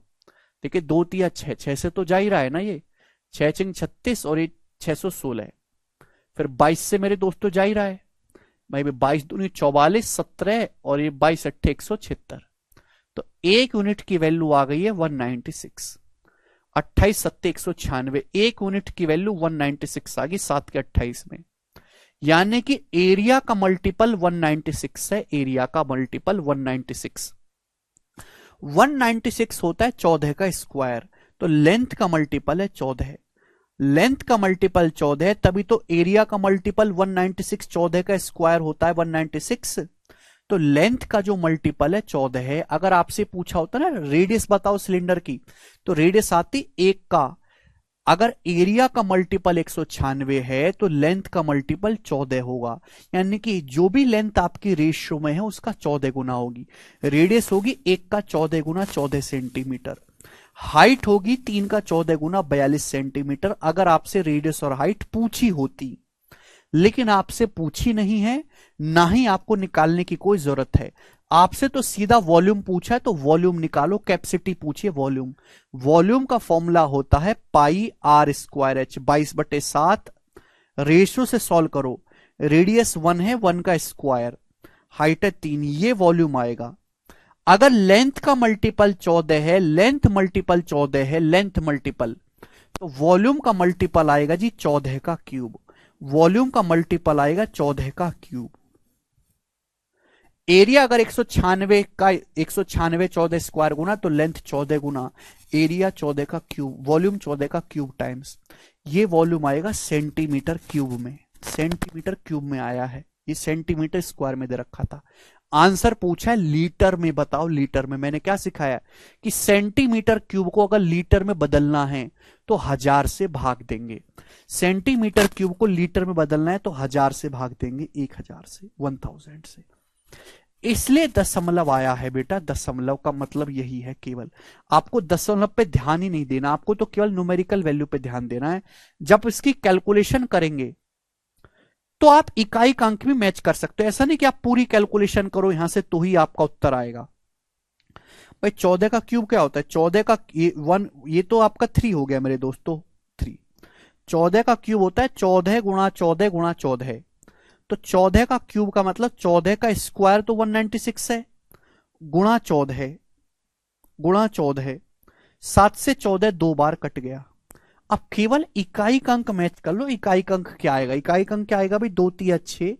Speaker 1: देखिए 2 3 6, 6 से तो जा ही रहा है ना, ये 6 6 36 और ये 616 है, फिर 22 से मेरे दोस्तों जा ही रहा है भाई, 22 दूनी 44, 17 और ये 22 अट्ठे 176, तो एक यूनिट की वैल्यू आ गई है 196। 28 सत्ते 196, एक यूनिट की वैल्यू 196 आ गई 7 के 28 में, यानी कि एरिया का मल्टीपल 196 है, एरिया का मल्टीपल 196। 196 होता है 14 का स्क्वायर, तो लेंथ का मल्टीपल है 14, लेंथ का मल्टीपल 14 है, तभी तो एरिया का मल्टीपल 196 14 का स्क्वायर होता है 196। तो लेंथ का जो मल्टीपल है 14 है। अगर आपसे पूछा होता ना रेडियस बताओ सिलेंडर की, तो रेडियस आती 1 का, अगर एरिया का मल्टीपल 196 है तो लेंथ का मल्टीपल 14 होगा, यानी कि जो भी लेंथ आपकी रेशियो में है उसका 14 गुना होगी। रेडियस होगी 1 का 14 गुना 14 सेंटीमीटर, हाइट होगी 3 का 14 गुना 42 सेंटीमीटर। अगर आपसे रेडियस और हाइट पूछी होती, लेकिन आपसे पूछी नहीं है, ना ही आपको निकालने की कोई जरूरत है। आपसे तो सीधा वॉल्यूम पूछा है तो वॉल्यूम निकालो, कैपेसिटी पूछिए वॉल्यूम। वॉल्यूम का फॉर्मूला होता है πr²h, 22/7। रेशियो से सॉल्व करो, रेडियस 1 है, 1 का स्क्वायर, हाइट है 3, ये वॉल्यूम आएगा। अगर लेंथ का मल्टीपल 14 है, लेंथ मल्टीपल 14 है, लेंथ मल्टीपल, तो वॉल्यूम का मल्टीपल आएगा जी 14 का क्यूब, वॉल्यूम का मल्टीपल आएगा 14 का क्यूब। एरिया अगर 196 का 196 14 स्क्वायर गुना, तो लेंथ 14 गुना, एरिया 14 का क्यूब, वॉल्यूम 14 का क्यूब टाइम्स, ये वॉल्यूम आएगा सेंटीमीटर क्यूब में, सेंटीमीटर क्यूब में आया है, ये सेंटीमीटर स्क्वायर में दे रखा था। आंसर पूछा है लीटर में, बताओ लीटर में। मैंने क्या सिखाया कि सेंटीमीटर क्यूब को अगर लीटर में बदलना है तो 1000 से भाग देंगे, सेंटीमीटर क्यूब को लीटर में बदलना है तो 1000 से भाग देंगे, 1000 से, 1000 से, इसलिए दशमलव आया है बेटा। दशमलव का मतलब यही है, केवल आपको दशमलव पे ध्यान ही नहीं देना, आपको तो केवल न्यूमेरिकल वैल्यू पे ध्यान देना है। जब इसकी कैलकुलेशन करेंगे तो आप इकाई का अंक भी मैच कर सकते हो, ऐसा नहीं कि आप पूरी कैलकुलेशन करो यहां से तो ही आपका उत्तर आएगा। भाई 14 का क्यूब क्या होता है, 14 का 1, ये तो आपका 3 हो गया मेरे दोस्तों, 3। 14 का क्यूब होता है 14 गुणा 14 गुणा 14, तो 14 का क्यूब का मतलब 14 का स्क्वायर तो 196 है, गुणा 14 गुणा 14, 7 से 14 2 बार कट गया। अब केवल इकाई का अंक मैच कर लो, इकाई का अंक क्या आएगा, इकाई का अंक क्या आएगा भाई, 2 3 6,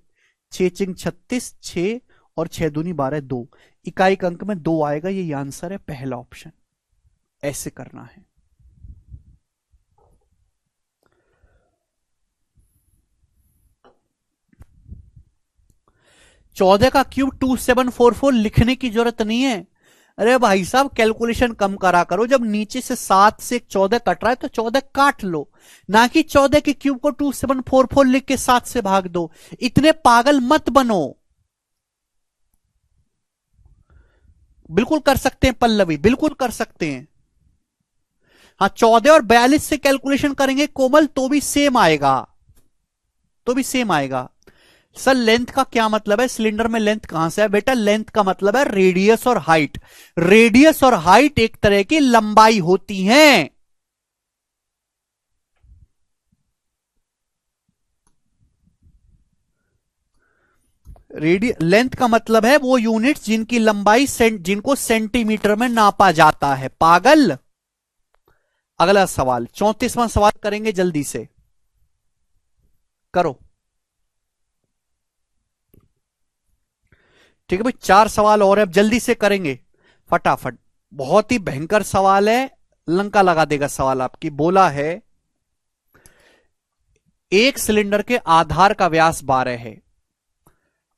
Speaker 1: 6 6 36, 6 और 6 दूनी 12, 2, इकाई का अंक में 2 आएगा, ये आंसर है पहला ऑप्शन। ऐसे करना है। 14 का क्यूब 2744 लिखने की जरूरत नहीं है। अरे भाई साहब कैलकुलेशन कम करा करो, जब नीचे से 7 से 14 कट रहा है तो 14 काट लो, ना कि 14 के क्यूब को 2744 लिख के 7 से भाग दो। इतने पागल मत बनो। बिल्कुल कर सकते हैं पल्लवी, बिल्कुल कर सकते हैं। हाँ 14 और 42 से कैलकुलेशन करेंगे कोमल तो भी सेम आएगा, तो भी सेम आएगा। सर लेंथ का क्या मतलब है, सिलेंडर में लेंथ कहां से है बेटा, लेंथ का मतलब है रेडियस और हाइट। रेडियस और हाइट एक तरह की लंबाई होती हैं। लेंथ का मतलब है वो यूनिट्स जिनकी लंबाई जिनको सेंटीमीटर में नापा जाता है। पागल। अगला सवाल 34वां सवाल करेंगे, जल्दी से करो। ठीक है भाई, 4 सवाल और है, अब जल्दी से करेंगे फटाफट। बहुत ही भयंकर सवाल है, लंका लगा देगा सवाल आपकी। बोला है एक सिलेंडर के आधार का व्यास 12 है,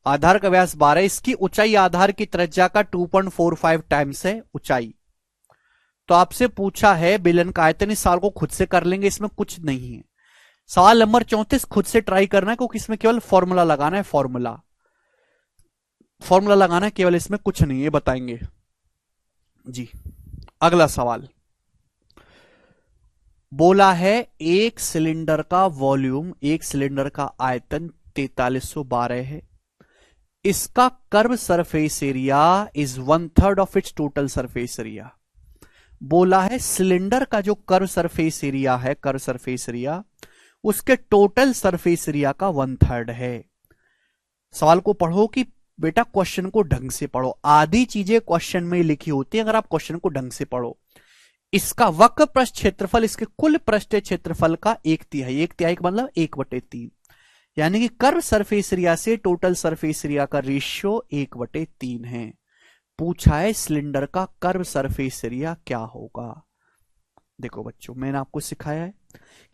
Speaker 1: आधार का व्यास 12, इसकी ऊंचाई आधार की त्रिज्या का 2.45 टाइम्स है ऊंचाई। तो आपसे पूछा है बेलन का आयतन, इस सवाल को खुद से कर लेंगे, इसमें कुछ नहीं है। सवाल नंबर 34 खुद से ट्राई करना है, क्योंकि इसमें केवल फॉर्मूला लगाना है, फॉर्मूला फॉर्मूला लगाना है केवल, इसमें कुछ नहीं है, बताएंगे जी। अगला सवाल बोला है एक सिलेंडर का वॉल्यूम, एक सिलेंडर का आयतन 4312 है, इसका curve surface area is 1/3 of its total surface area. बोला है सिलेंडर का जो कर्व सरफेस एरिया है, कर्व सरफेस एरिया उसके टोटल सरफेस एरिया का 1/3 है। सवाल को पढ़ो कि बेटा क्वेश्चन को ढंग से पढ़ो, आधी चीजें क्वेश्चन में लिखी होती है, अगर आप क्वेश्चन को ढंग से पढ़ो। इसका वक्र पृष्ठ क्षेत्रफल इसके कुल पृष्ठ क्षेत्रफल का 1/3, 1/3 का मतलब 1/3, यानी कि कर्व सरफेस एरिया से टोटल सरफेस एरिया का रेशियो 1/3 है। पूछा है सिलेंडर का कर्व सरफेस एरिया क्या होगा। देखो बच्चों मैंने आपको सिखाया है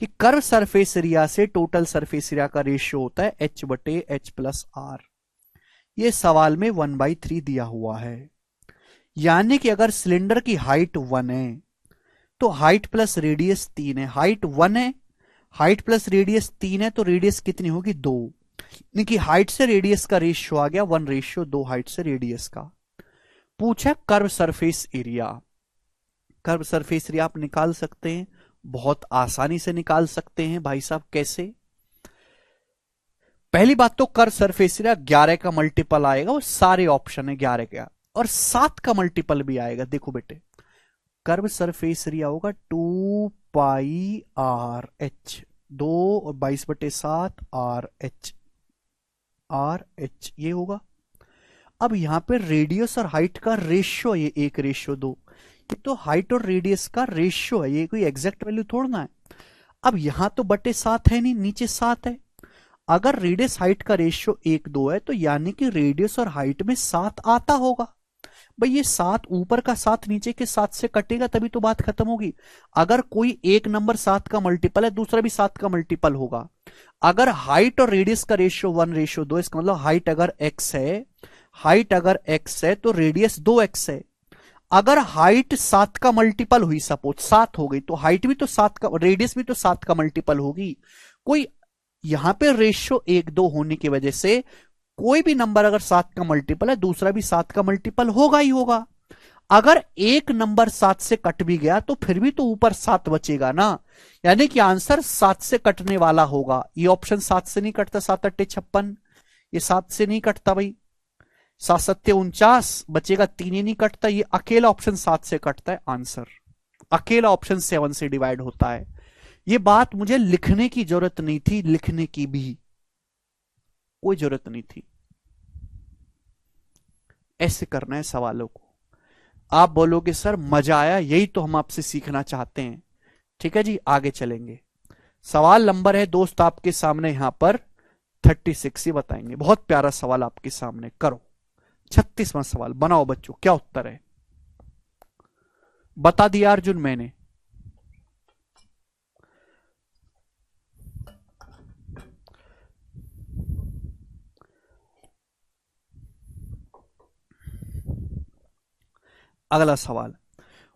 Speaker 1: कि कर्व सरफेस एरिया से टोटल सरफेस एरिया का रेशियो होता है H/H+R। ये सवाल में 1/3 दिया हुआ है, यानी कि अगर सिलेंडर की हाइट 1 है तो हाइट प्लस रेडियस 3 है। हाइट 1 है, हाइट प्लस रेडियस 3 है, तो रेडियस कितनी होगी 2, यानी कि हाइट से रेडियस का रेशियो आ गया 1/2 हाइट से रेडियस का। पूछा curve surface area, curve surface area आप निकाल सकते हैं, बहुत आसानी से निकाल सकते हैं भाई साहब। कैसे, पहली बात तो कर्व सरफेस एरिया 11 का मल्टीपल आएगा, वो सारे ऑप्शन है 11 का, और 7 का मल्टीपल भी आएगा। देखो बेटे कर्व सरफेस एरिया होगा 2πr/h, 2 और 22/7 RH, RH ये होगा। अब यहां पे रेडियस और हाइट का रेशियो, ये 1/2, ये तो हाइट और रेडियस का रेशियो है, ये कोई एग्जैक्ट वैल्यू थोड़ना है। अब यहां तो 7 है नहीं, नीचे 7 है। अगर रेडियस हाइट का रेशियो 1/2 है तो यानी कि रेडियस और हाइट में 7 आता होगा। भाई ये 7 ऊपर का 7 नीचे के 7 से कटेगा तभी तो बात खत्म होगी। अगर कोई एक नंबर 7 का मल्टीपल है, दूसरा भी 7 का मल्टीपल होगा। अगर हाइट और रेडियस का रेशियो 1/2, इसका मतलब हाइट अगर x है, हाइट अगर x है तो रेडियस 2x है। अगर हाइट 7 का मल्टीपल हुई, सपोज 7 हो गई, तो हाइट भी तो 7 का, रेडियस भी तो 7 का मल्टीपल होगी। कोई यहां पे रेशियो 1/2 होने की वजह से कोई भी नंबर अगर 7 का मल्टीपल है, दूसरा भी 7 का मल्टीपल होगा ही होगा। अगर एक नंबर 7 से कट भी गया तो फिर भी तो ऊपर 7 बचेगा ना, यानी कि आंसर 7 से कटने वाला होगा। ये ऑप्शन 7 से नहीं कटता, 7×8 = 56, ये 7 से नहीं कटता भाई, 7×7 = 49, बचेगा 3 ही नहीं कटता, ये अकेला ऑप्शन 7 से कटता है। आंसर अकेला ऑप्शन 7 से डिवाइड होता है। ये बात मुझे लिखने की जरूरत नहीं थी, लिखने की भी कोई जरूरत नहीं थी। ऐसे करना है सवालों को। आप बोलोगे सर मजा आया, यही तो हम आपसे सीखना चाहते हैं। ठीक है जी, आगे चलेंगे। सवाल नंबर है दोस्त आपके सामने यहां पर 36 ही बताएंगे। बहुत प्यारा सवाल आपके सामने, करो 36वां सवाल, बनाओ बच्चों क्या उत्तर है। बता दिया अर्जुन मैंने। अगला सवाल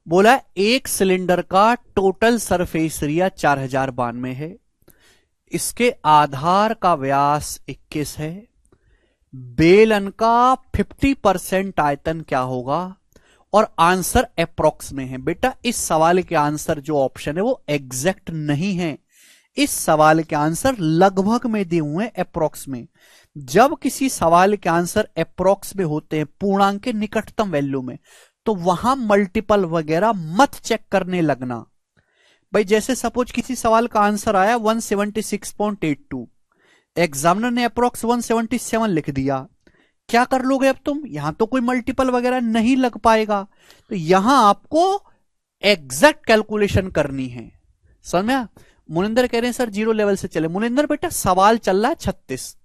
Speaker 1: बोला एक सिलेंडर का टोटल सरफेस एरिया 4092 है, इसके आधार का व्यास 21 है, बेलन का 50% आयतन क्या होगा, और आंसर अप्रोक्स में है। बेटा इस सवाल के आंसर जो ऑप्शन है वो एग्जैक्ट नहीं है, इस सवाल के आंसर लगभग में दिए हुए हैं, अप्रोक्स में। जब किसी सवाल के आंसर अप्रोक्स में होते हैं, पूर्णांक के निकटतम वैल्यू में, तो वहां मल्टीपल वगैरह मत चेक करने लगना। भाई जैसे सपोज किसी सवाल का आंसर आया 176.82, एग्जामिनर ने अप्रोक्स 177 लिख दिया, क्या कर लोगे अब तुम, यहां तो कोई मल्टीपल वगैरह नहीं लग पाएगा, तो यहां आपको एग्जैक्ट कैलकुलेशन करनी है। समझ में? मुनिंदर कह रहे हैं सर जीरो लेवल से चले। मुनिंदर बेटा सवाल चल रहा है 36,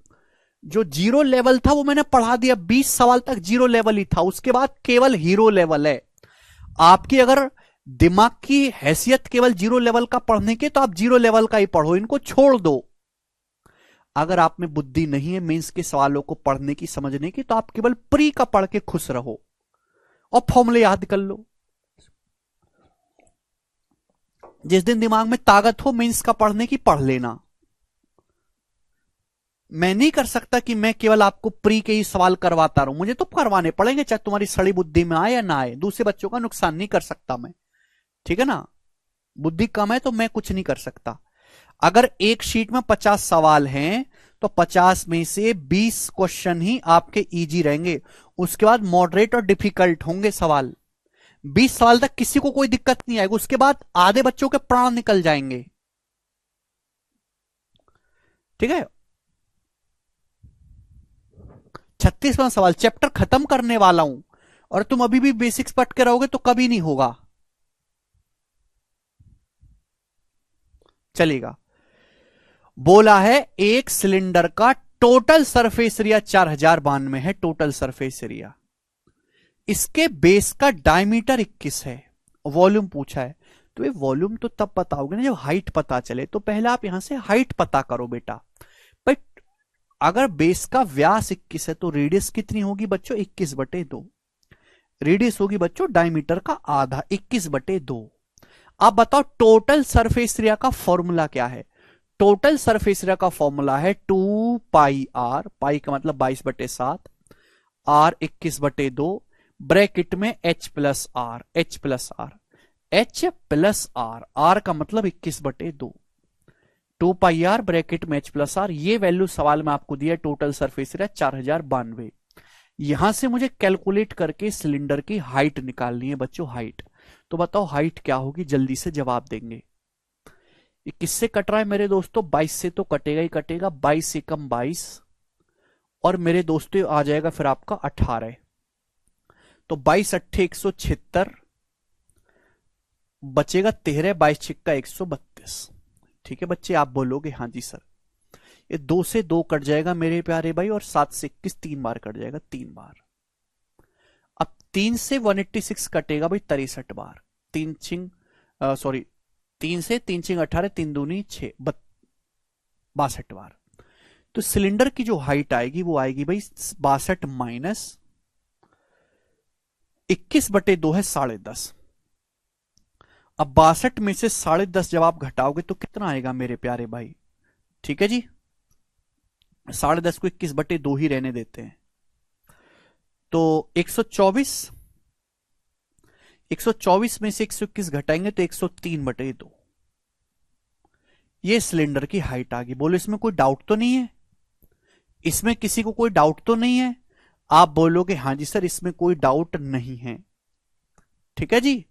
Speaker 1: जो जीरो लेवल था वो मैंने पढ़ा दिया, 20 सवाल तक जीरो लेवल ही था, उसके बाद केवल हीरो लेवल है। आपकी अगर दिमाग की हैसियत केवल जीरो लेवल का पढ़ने की, तो आप जीरो लेवल का ही पढ़ो, इनको छोड़ दो। अगर आप में बुद्धि नहीं है मेंस के सवालों को पढ़ने की, समझने की, तो आप केवल प्री का पढ़ के खुश रहो और फॉर्मूले याद कर लो। जिस दिन दिमाग में ताकत हो मेंस का पढ़ने की, पढ़ लेना। मैं नहीं कर सकता कि मैं केवल आपको प्री के ही सवाल करवाता रहूं, मुझे तो करवाने पड़ेंगे, चाहे तुम्हारी सड़ी बुद्धि में आए या ना आए। दूसरे बच्चों का नुकसान नहीं कर सकता मैं, ठीक है ना। बुद्धि कम है तो मैं कुछ नहीं कर सकता। अगर एक शीट में 50 सवाल हैं तो 50 में से 20 क्वेश्चन ही आपके इजी रहेंगे, उसके बाद मॉडरेट और डिफिकल्ट होंगे सवाल। 20 सवाल तक किसी को कोई दिक्कत नहीं आएगी, उसके बाद आधे बच्चों के प्राण निकल जाएंगे, ठीक है। 36वां सवाल, चैप्टर खत्म करने वाला हूं और तुम अभी भी बेसिक्स पढ़ के रहोगे तो कभी नहीं होगा, चलेगा। बोला है एक सिलेंडर का टोटल सरफेस एरिया 4092 है, टोटल सरफेस एरिया, इसके बेस का डायमीटर 21 है, वॉल्यूम पूछा है। तो ये वॉल्यूम तो तब बताओगे ना जब हाइट पता चले, तो पहले आप यहां से हाइट पता करो बेटा। बट अगर बेस का व्यास 21 है तो रेडियस कितनी होगी बच्चों, 21/2। रेडियस होगी बच्चों डायमीटर का आधा, 21/2। आप बताओ टोटल सरफेस एरिया का फॉर्मूला क्या है। टोटल सरफेस एरिया का फॉर्मूला है 2πr, पाई का मतलब 22/7, r 21/2, ब्रैकेट में h plus r, h plus r, h plus r, r का मतलब 21/2, 2πr ब्रैकेट में h प्लस आर। ये वैल्यू सवाल में आपको दिया टोटल सरफेस एरिया 4092। यहां से मुझे कैलकुलेट करके सिलेंडर की हाइट निकालनी है बच्चों, हाइट। तो बताओ हाइट क्या होगी, जल्दी से जवाब देंगे। ये किससे कट रहा है मेरे दोस्तों, 22 से तो कटेगा ही कटेगा, 22 से कम 22, और मेरे दोस्तों आ जाएगा फिर आपका 18, तो 22 अट्ठे 176, बचेगा 13, 22 छिक्का 132। ठीक है बच्चे, आप बोलोगे हाँ जी सर। ये 2 से 2 कट जाएगा मेरे प्यारे भाई, और 7 से 21 3 बार कट जाएगा, 3 बार। अब 3 से 186 कटेगा भाई 63 बार, 3 छिंग सॉरी 3 से 3 छिंग 18, 3 दूनी 6, 62 बार। तो सिलेंडर की जो हाइट आएगी वो आएगी भाई 62 माइनस 21/2 है 10.5। अब 62 में से 10.5 जब आप घटाओगे तो कितना आएगा मेरे प्यारे भाई, ठीक है जी। 10.5 को 21/2 ही रहने देते हैं, तो 124, 124 में से 121 घटाएंगे तो 103/2। ये सिलेंडर की हाइट आ गई। बोलो इसमें कोई डाउट तो नहीं है, इसमें किसी को कोई डाउट तो नहीं है। आप बोलोगे हाँ जी सर इसमें कोई डाउट नहीं है, ठीक है जी।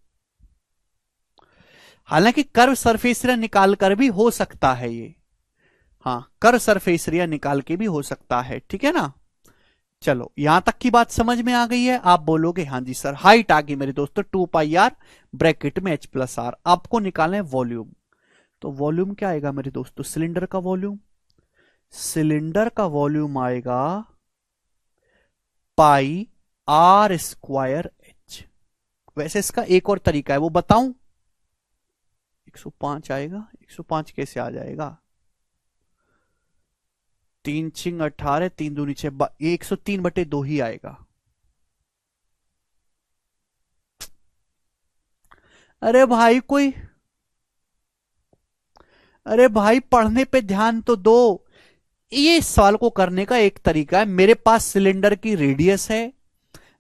Speaker 1: हालांकि कर्व सरफेस एरिया निकाल कर भी हो सकता है ये, हाँ कर्व सरफेस एरिया निकाल के भी हो सकता है, ठीक है ना। चलो यहां तक की बात समझ में आ गई है। आप बोलोगे हाँ जी सर, हाइट आ गई मेरे दोस्तों 2πr ब्रैकेट में h प्लस आर। आपको निकालना है वॉल्यूम, तो वॉल्यूम क्या आएगा मेरे दोस्तों, सिलेंडर का वॉल्यूम, सिलेंडर का वॉल्यूम आएगा पाई r स्क्वायर h। वैसे इसका एक और तरीका है वो बताऊं, 105 आएगा, 105 कैसे आ जाएगा, 3 छिंग 18, 3 दूनी 6, 103/2 ही आएगा। अरे भाई कोई, अरे भाई पढ़ने पे ध्यान तो दो। ये इस सवाल को करने का एक तरीका है, मेरे पास सिलेंडर की रेडियस है,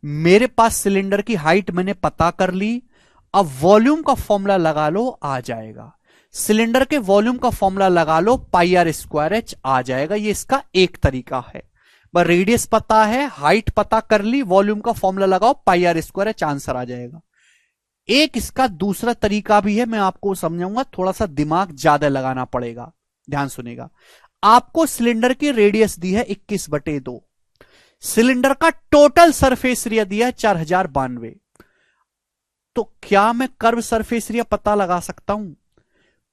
Speaker 1: मेरे पास सिलेंडर की हाइट मैंने पता कर ली, अब वॉल्यूम का फॉर्मूला लगा लो, आ जाएगा। सिलेंडर के वॉल्यूम का फॉर्मूला लगा लो, पाई आर स्क्वायर एच आ जाएगा। ये इसका एक तरीका है। बस रेडियस पता है, हाइट पता कर ली, वॉल्यूम का फॉर्मूला लगाओ, पाई आर स्क्वायर एच, आंसर आ जाएगा। एक इसका दूसरा तरीका भी है, मैं आपको समझाऊंगा, थोड़ा सा दिमाग ज्यादा लगाना पड़ेगा, ध्यान सुनेगा। आपको सिलेंडर की रेडियस दी है 21/2, सिलेंडर का टोटल सरफेस एरिया दिया है 4092, तो क्या मैं कर्व सरफेस एरिया पता लगा सकता हूं?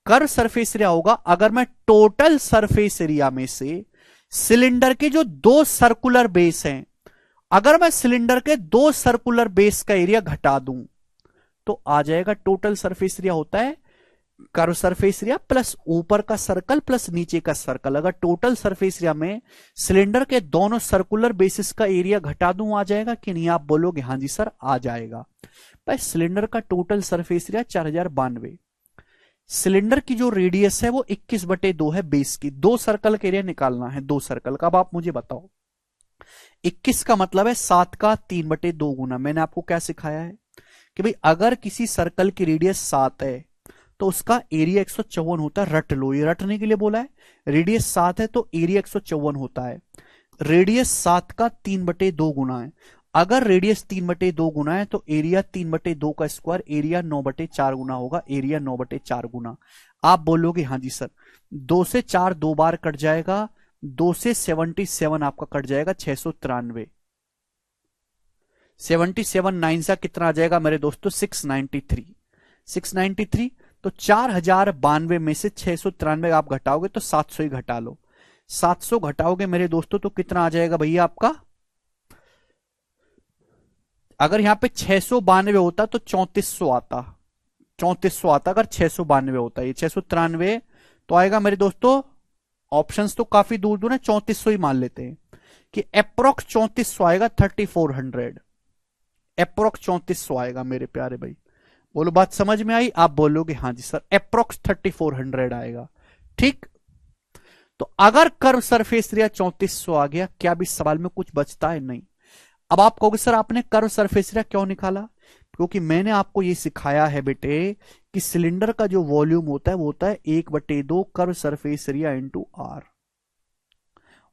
Speaker 1: कर्व सरफेस एरिया होगा, अगर मैं टोटल सरफेस एरिया में से सिलेंडर के जो दो सर्कुलर बेस हैं, अगर मैं सिलेंडर के दो सर्कुलर बेस का एरिया घटा दूं, तो आ जाएगा टोटल सरफेस एरिया होता है कर्व सरफेस एरिया प्लस ऊपर का सर्कल प्लस नीचे का सर्कल। अगर टोटल सरफेस एरिया में सिलेंडर के दोनों सर्कुलर बेसिस का एरिया घटा दूं, आ जाएगा कि नहीं? आप बोलोगे हाँ जी सर आ जाएगा। भाई सिलेंडर का टोटल सरफेस एरिया 4092, सिलेंडर की जो रेडियस है वो 21/2 है बेस की, दो सर्कल का एरिया निकालना है, दो सर्कल का। अब आप मुझे बताओ, 21 का मतलब है 7 का 3/2 गुना। मैंने आपको क्या सिखाया है कि भाई अगर किसी सर्कल की रेडियस 7 है तो उसका एरिया 154 होता है। रट लो, ये रटने के लिए बोला है। रेडियस 7 है तो एरिया 154 होता है। रेडियस 7 का 3/2 गुना है। अगर रेडियस 3/2 गुना है तो एरिया 3/2 का स्क्वायर, एरिया 9/4 गुना होगा, एरिया 9/4 गुना। आप बोलोगे हाँ जी सर, 2 से 4 दो बार कट जाएगा, 2 से 77 आपका कट जाएगा, 693। 77 9 सा कितना आ जाएगा मेरे दोस्तों? 693। 693, तो 4092 में से 693 आप घटाओगे तो 700 ही घटा लो। 700 घटाओगे मेरे दोस्तों तो कितना आ जाएगा भैया आपका? अगर यहां पे 692 होता तो 3400 आता, 3400 आता अगर 692 होता। ये 693 तो आएगा मेरे दोस्तों, ऑप्शंस तो काफी दूर दूर है, 3400 ही मान लेते हैं कि अप्रोक्स 3400 आएगा, 3400 अप्रोक्स 3400 आएगा मेरे प्यारे भाई। बोलो बात समझ में आई? आप बोलोगे हाँ जी सर अप्रोक्स 3400 आएगा। ठीक, तो अगर कर्व सरफेस एरिया 3400 आ गया, क्या भी सवाल में कुछ बचता है? नहीं। अब आप कहोगे सर आपने कर्व सरफेस एरिया क्यों निकाला? क्योंकि मैंने आपको ये सिखाया है बेटे कि सिलेंडर का जो वॉल्यूम होता है वो होता है 1/2 curve surface area into r,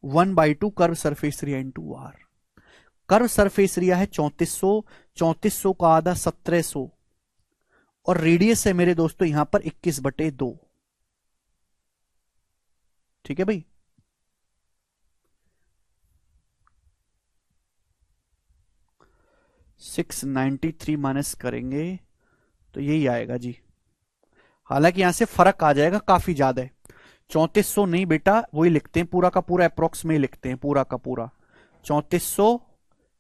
Speaker 1: 1/2 curve surface area into r. Curve surface area है 3400, 3400 का आधा 1700, और रेडियस है मेरे दोस्तों यहां पर 21/2। ठीक है भाई, 693 माइनस करेंगे तो यही आएगा जी। हालांकि यहां से फर्क आ जाएगा, काफी ज्यादा है। 3400 नहीं बेटा, वही लिखते हैं पूरा का पूरा, अप्रोक्स में ही लिखते हैं पूरा का पूरा 3400,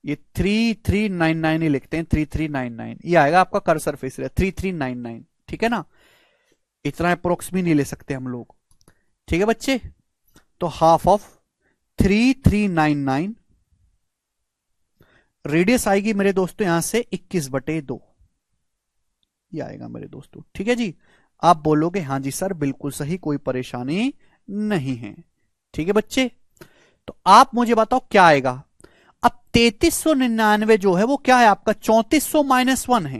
Speaker 1: ये 3399 ही लिखते हैं, 3399 ये आएगा आपका कर्व सरफेस एरिया 3399। ठीक है ना, इतना अप्रोक्स भी नहीं ले सकते हम लोग। ठीक है बच्चे, तो हाफ ऑफ 3399, रेडियस आएगी मेरे दोस्तों यहां से 21/2, ये आएगा मेरे दोस्तों। ठीक है जी, आप बोलोगे हाँ जी सर बिल्कुल सही, कोई परेशानी नहीं है। ठीक है बच्चे, तो आप मुझे बताओ क्या आएगा। अब 3399 जो है वो क्या है आपका? 3400-1 है।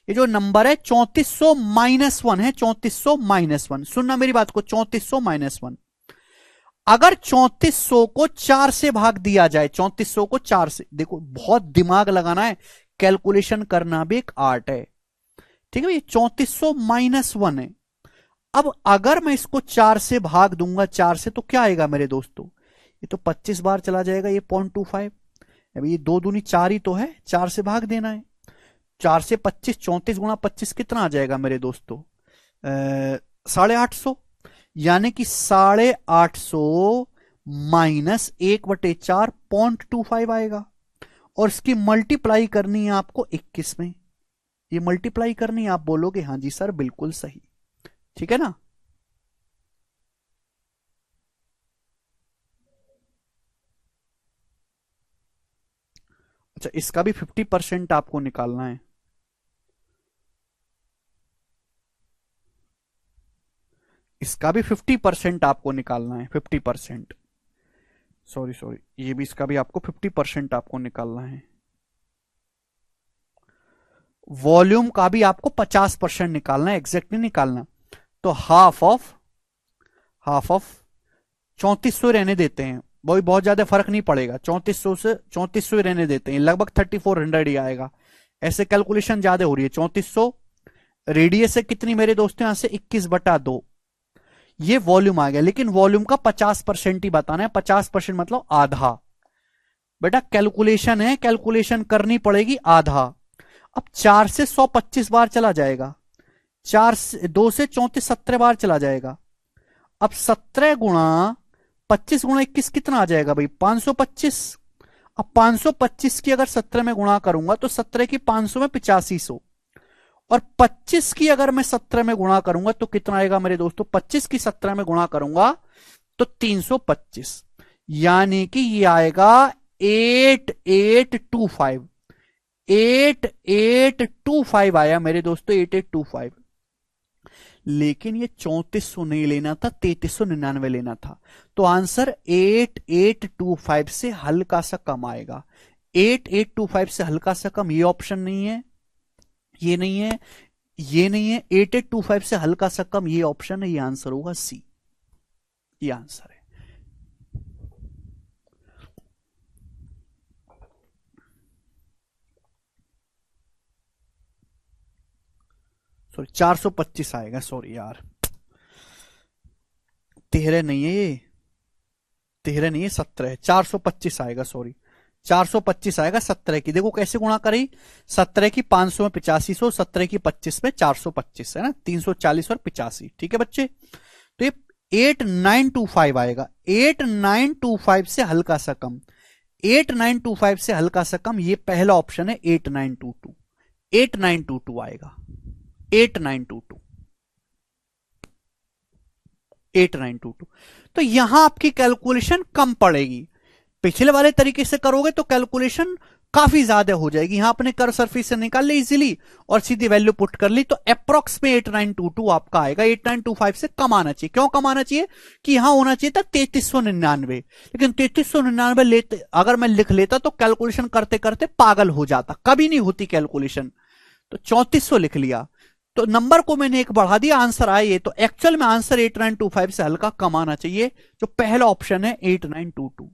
Speaker 1: ये जो नंबर है 3400-1 है, 3400-1। सुनना मेरी बात को, 3400-1। अगर 3400 को 4 से भाग दिया जाए, 3400 को 4 से, देखो बहुत दिमाग लगाना है, कैलकुलेशन करना भी एक आर्ट है। ठीक है, ये 3400-1 है। अब अगर मैं इसको 4 से भाग दूंगा, 4 से, तो क्या आएगा मेरे दोस्तों? ये तो 25 बार चला जाएगा, ये 0.25। अभी ये 2 दूनी 4 ही तो है, 4 से भाग देना है। 4 से 25, 34 गुणा 25 कितना आ जाएगा मेरे दोस्तों? 850, यानी कि 850 माइनस 1/4 0.25 आएगा। और इसकी मल्टीप्लाई करनी है आपको 21 में, ये मल्टीप्लाई करनी है। आप बोलोगे हाँ जी सर बिल्कुल सही। ठीक है ना, अच्छा इसका भी 50% आपको निकालना है। इसका भी 50% आपको निकालना है, 50%, सॉरी ये भी, इसका भी आपको 50% आपको निकालना है। वॉल्यूम का भी आपको 50% निकालना है, एग्जैक्ट नहीं निकालना। तो हाफ ऑफ 3400 रहने देते हैं, वही बहुत ज्यादा फर्क नहीं पड़ेगा, 3400 से 3400 रहने देते हैं, लगभग 3400 ही आएगा। ऐसे कैलकुलेशन ज्यादा हो रही है। 3400 रेडियस है कितनी मेरे दोस्तों, यहां से 21/2, ये वॉल्यूम आ गया। लेकिन वॉल्यूम का 50% ही बताना है, 50% मतलब आधा। बेटा कैलकुलेशन है, कैलकुलेशन करनी पड़ेगी आधा। अब 4 से 125 बार चला जाएगा, 2 से 34 17 बार चला जाएगा। अब 17 गुणा 25 गुणा 21 कितना आ जाएगा भाई, 525। अब 525 की अगर 17 में गुणा करूंगा तो 17 की 500 में 8500, और 25 की अगर मैं 17 में गुणा करूंगा तो कितना आएगा मेरे दोस्तों, 25 की 17 में गुणा करूंगा तो 325, यानी कि ये आएगा 8825। 8825 आया मेरे दोस्तों, 8825। लेकिन ये 3400 नहीं लेना था, 3399 लेना था। तो आंसर 8825 से हल्का सा कम आएगा। 8825 से हल्का सा कम, ये ऑप्शन नहीं है, ये नहीं है, ये नहीं है। 8825 से हल्का सा कम ये ऑप्शन है, ये आंसर होगा सी, ये आंसर है। सॉरी 425 आएगा, सॉरी यार, 13 नहीं है ये, 13 नहीं है 17 है, 425 आएगा, सॉरी 425 आएगा 17 की। देखो कैसे गुणा करी, 17 की 500 में 8500, 17 की 25 में 425 है ना, 340 और 85, ठीक है बच्चे। तो ये 8925 आएगा, 8925 से हल्का सा कम, 8925 से हल्का सा कम, ये पहला ऑप्शन है 8922, 8922 आएगा, 8922, 8922। तो यहां आपकी कैलकुलेशन कम पड़ेगी। पिछले वाले तरीके से करोगे तो कैलकुलेशन काफी ज्यादा हो जाएगी। यहां आपने कर्व सरफेस से निकाल ली इजीली और सीधी वैल्यू पुट कर ली, तो अप्रोक्स में 8922 आपका आएगा। 8925 से कम आना चाहिए। क्यों कम आना चाहिए, कि यहां होना चाहिए था 3399, लेकिन 3399 लेते अगर मैं लिख लेता तो कैलकुलेशन करते करते पागल हो जाता, कभी नहीं होती कैलकुलेशन। तो 3400 लिख लिया, तो नंबर को मैंने एक बढ़ा दिया, आंसर आया ये। तो एक्चुअल में आंसर 8925 से हल्का कम आना चाहिए, जो पहला ऑप्शन है 8922।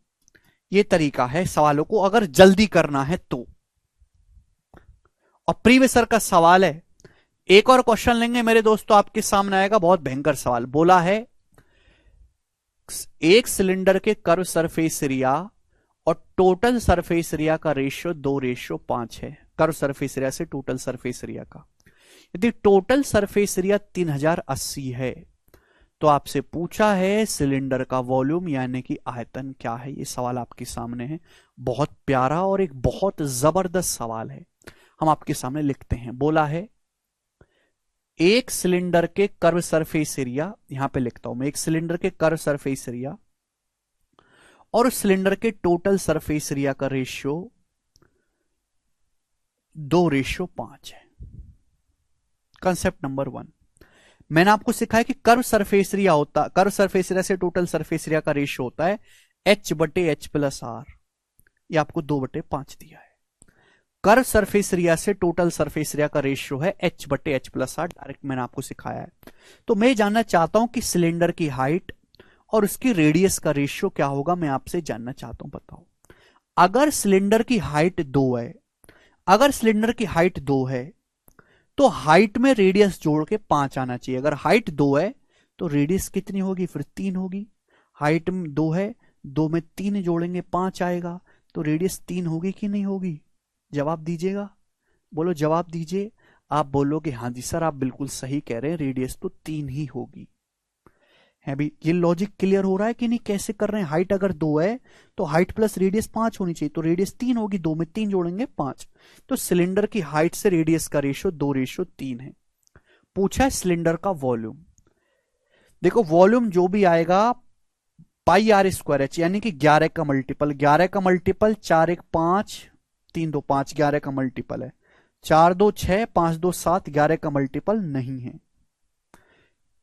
Speaker 1: ये तरीका है सवालों को अगर जल्दी करना है तो। और प्रीवियस सर का सवाल है, एक और क्वेश्चन लेंगे मेरे दोस्तों, आपके सामने आएगा बहुत भयंकर सवाल। बोला है एक सिलेंडर के कर्व सरफेस एरिया और टोटल सरफेस एरिया का रेशियो 2:5 है। कर्व सरफेस एरिया से टोटल सरफेस एरिया का, यदि टोटल सरफेस एरिया 3080 है तो आपसे पूछा है सिलेंडर का वॉल्यूम यानी कि आयतन क्या है। ये सवाल आपके सामने है, बहुत प्यारा और एक बहुत जबरदस्त सवाल है। हम आपके सामने लिखते हैं। बोला है एक सिलेंडर के कर्व सरफेस एरिया, यहां पे लिखता हूं मैं, एक सिलेंडर के कर्व सरफेस एरिया और उस सिलेंडर के टोटल सरफेस एरिया का रेशियो 2:5 है। कंसेप्ट नंबर 1, मैंने आपको सिखाया कि कर्व सरफेस एरिया होता, कर्व सरफेस एरिया से टोटल सरफेस एरिया का रेशियो होता है H/H+R। ये आपको 2/5 दिया है। कर्व सरफेस एरिया से टोटल सरफेस एरिया का रेशियो है H/H+R, डायरेक्ट मैंने आपको सिखाया है। तो मैं जानना चाहता हूं कि सिलेंडर की हाइट और उसकी रेडियस का रेशियो क्या होगा, मैं आपसे जानना चाहता हूं, बताओ। अगर सिलेंडर की हाइट 2 है, अगर सिलेंडर की हाइट 2 है तो हाइट में रेडियस जोड़ के 5 आना चाहिए। अगर हाइट 2 है तो रेडियस कितनी होगी, फिर 3 होगी। हाइट में 2 है, 2 में 3 जोड़ेंगे 5 आएगा, तो रेडियस 3 होगी कि नहीं होगी? जवाब दीजिएगा, बोलो जवाब दीजिए। आप बोलोगे हाँ जी सर आप बिल्कुल सही कह रहे हैं, रेडियस तो 3 ही होगी। है भी, ये लॉजिक क्लियर हो रहा है कि नहीं, कैसे कर रहे हैं? हाइट अगर 2 है तो हाइट प्लस रेडियस 5 होनी चाहिए, तो रेडियस 3 होगी, 2 में 3 जोड़ेंगे 5। तो सिलेंडर की हाइट से रेडियस का रेशियो 2:3 है। पूछा है सिलेंडर का वॉल्यूम। देखो वॉल्यूम जो भी आएगा πr²h, यानी कि 11 का मल्टीपल, 11 का मल्टीपल 4 1 5 3 2 5, 11 का मल्टीपल है। 4 2 6 5 2 7, 11 का मल्टीपल नहीं है।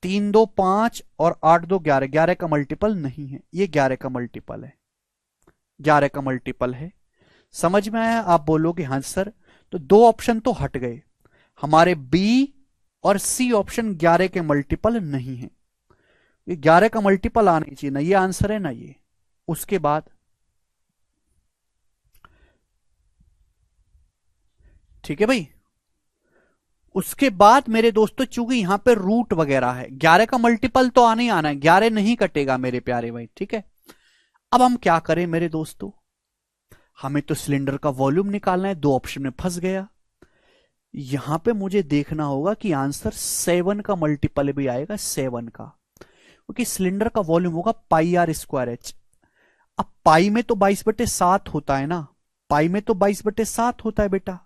Speaker 1: 3 2 5 और 8 2 11, 11 का मल्टीपल नहीं है, ये 11 का मल्टीपल है, 11 का मल्टीपल है। समझ में आया? आप बोलोगे हाँ सर, तो दो ऑप्शन तो हट गए, हमारे बी और सी ऑप्शन 11 के मल्टीपल नहीं है, ये 11 का मल्टीपल आना ही चाहिए ना, ये आंसर है ना ये। उसके बाद ठीक है भाई, उसके बाद मेरे दोस्तों चूंकि यहां पे रूट वगैरह है, 11 का मल्टीपल तो आना ही आना है, 11 नहीं कटेगा मेरे प्यारे भाई, ठीक है। अब हम क्या करें मेरे दोस्तों, हमें तो सिलेंडर का वॉल्यूम निकालना है, दो ऑप्शन में फंस गया। यहां पे मुझे देखना होगा कि आंसर 7 का मल्टीपल भी आएगा, 7 का, क्योंकि सिलेंडर का वॉल्यूम होगा पाई आर स्क्वायर एच। अब पाई में तो 22/7 होता है ना, पाई में तो 22/7 होता है बेटा।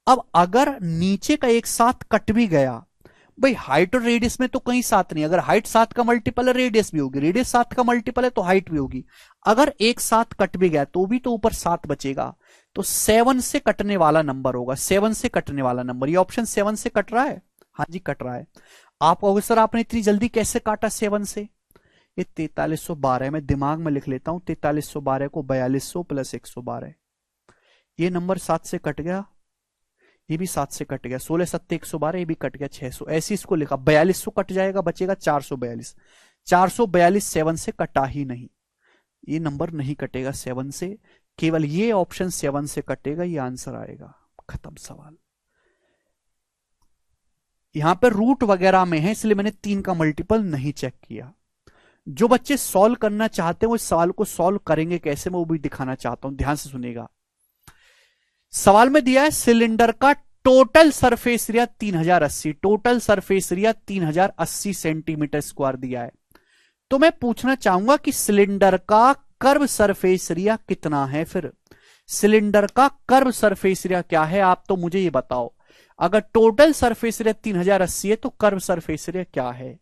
Speaker 1: अब अगर नीचे का एक 7 कट भी गया, भाई हाइट और रेडियस में तो कहीं 7 नहीं, अगर हाइट 7 का मल्टीपल है रेडियस भी होगी, रेडियस 7 का मल्टीपल है तो हाइट भी होगी। अगर एक 7 कट भी गया तो भी तो ऊपर 7 बचेगा, तो 7 से कटने वाला नंबर होगा, 7 से कटने वाला नंबर, ये ऑप्शन 7 से कट रहा है, हाँ जी कट रहा है। आप कहोगे सर आपने इतनी जल्दी कैसे काटा 7 से, ये 4312, मैं दिमाग में लिख लेता हूं, 4312 को 4200 प्लस 112, ये नंबर 7 से कट गया, ये भी 7 से कट गया, 16 7 112, ये भी कट गया 600, ऐसे इसको लिखा, 4200 कट जाएगा, बचेगा 442, 442 7 से कटा ही नहीं, ये नंबर नहीं कटेगा 7 से, केवल ये ऑप्शन 7 से कटेगा, ये आंसर आएगा, खत्म सवाल। यहां पर रूट वगैरह में है इसलिए मैंने 3 का मल्टीपल नहीं चेक किया। जो बच्चे सॉल्व करना चाहते हैं वो इस सवाल को सॉल्व करेंगे कैसे, मैं वो भी दिखाना चाहता हूं, ध्यान से सुनिएगा। सवाल में दिया है सिलेंडर का total surface area 3080, total surface area 3080 centimetre square दिया है, तो मैं पूछना चाहूंगा कि सिलेंडर का कर्व सरफेस एरिया कितना है। फिर सिलेंडर का कर्व सरफेस एरिया क्या है, आप तो मुझे ये बताओ, अगर टोटल सरफेस एरिया 3080 है तो कर्व सरफेस एरिया क्या है।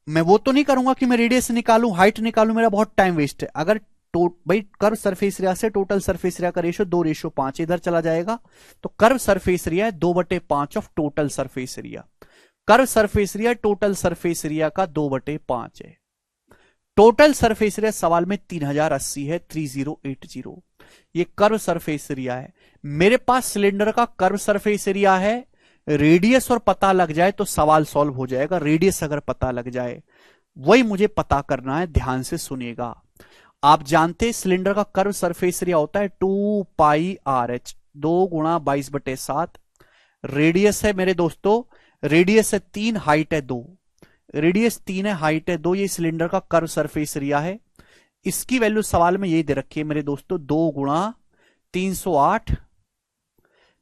Speaker 1: मैं वो तो नहीं करूंगा कि मैं रेडियस निकालूं, हाइट निकालूं, मेरा बहुत टाइम वेस्ट है। अगर भाई कर्व सरफेस एरिया से टोटल सरफेस एरिया का रेशियो 2:5 इधर चला जाएगा, तो कर्व सरफेस एरिया है 2/5 of total surface area, curve surface area total surface area का 2/5 है। टोटल सरफेस एरिया सवाल में 3080 है, 3080, ये कर्व सरफेस एरिया है। मेरे पास सिलेंडर का कर्व सरफेस एरिया है, रेडियस और पता लग जाए तो सवाल सॉल्व हो जाएगा, रेडियस अगर पता लग जाए वही मुझे पता करना है, ध्यान से सुनिएगा। आप जानते हैं सिलेंडर का कर्व सरफेस एरिया होता है 2πRh, 2 गुणा 22/7, रेडियस है मेरे दोस्तों, रेडियस है 3, हाइट है 2, रेडियस 3 है, हाइट है 2, ये सिलेंडर का कर्व सरफेस एरिया है। इसकी वैल्यू सवाल में यही दे रखी है मेरे दोस्तों, 2 गुणा 308,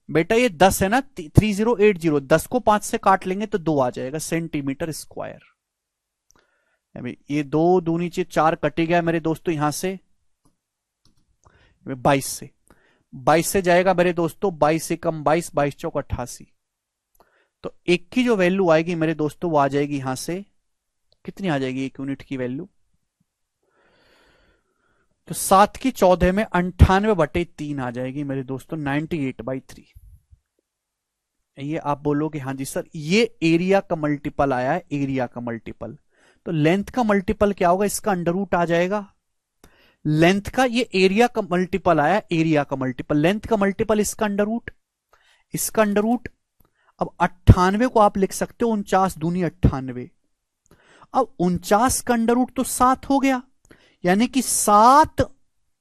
Speaker 1: बेटा ये 10 है ना, 3080, 10 को 5 से काट लेंगे तो 2 आ जाएगा सेंटीमीटर स्क्वायर। ये 2 दूनी चे 4 कटे गया मेरे दोस्तों, यहां से 22 से जाएगा मेरे दोस्तों, 22 से कम 22, 22 चौक 88, तो एक की जो वैल्यू आएगी मेरे दोस्तों वो आ जाएगी यहां से, कितनी आ जाएगी एक यूनिट की वैल्यू, तो 7 की 14 में 98/3 आ जाएगी मेरे दोस्तों, 98/3। ये आप बोलोगे हाँ जी सर ये एरिया का मल्टीपल आया है, एरिया का मल्टीपल, तो लेंथ का मल्टीपल क्या होगा, इसका अंडर रूट आ जाएगा, लेंथ का, ये एरिया का मल्टीपल आया, एरिया का मल्टीपल, लेंथ का मल्टीपल इसका अंडर रूट, इसका अंडर रूट। अब 98 को आप लिख सकते हो 49 दूनी 98, अब 49 का अंडर रूट तो 7 हो गया, यानी कि 7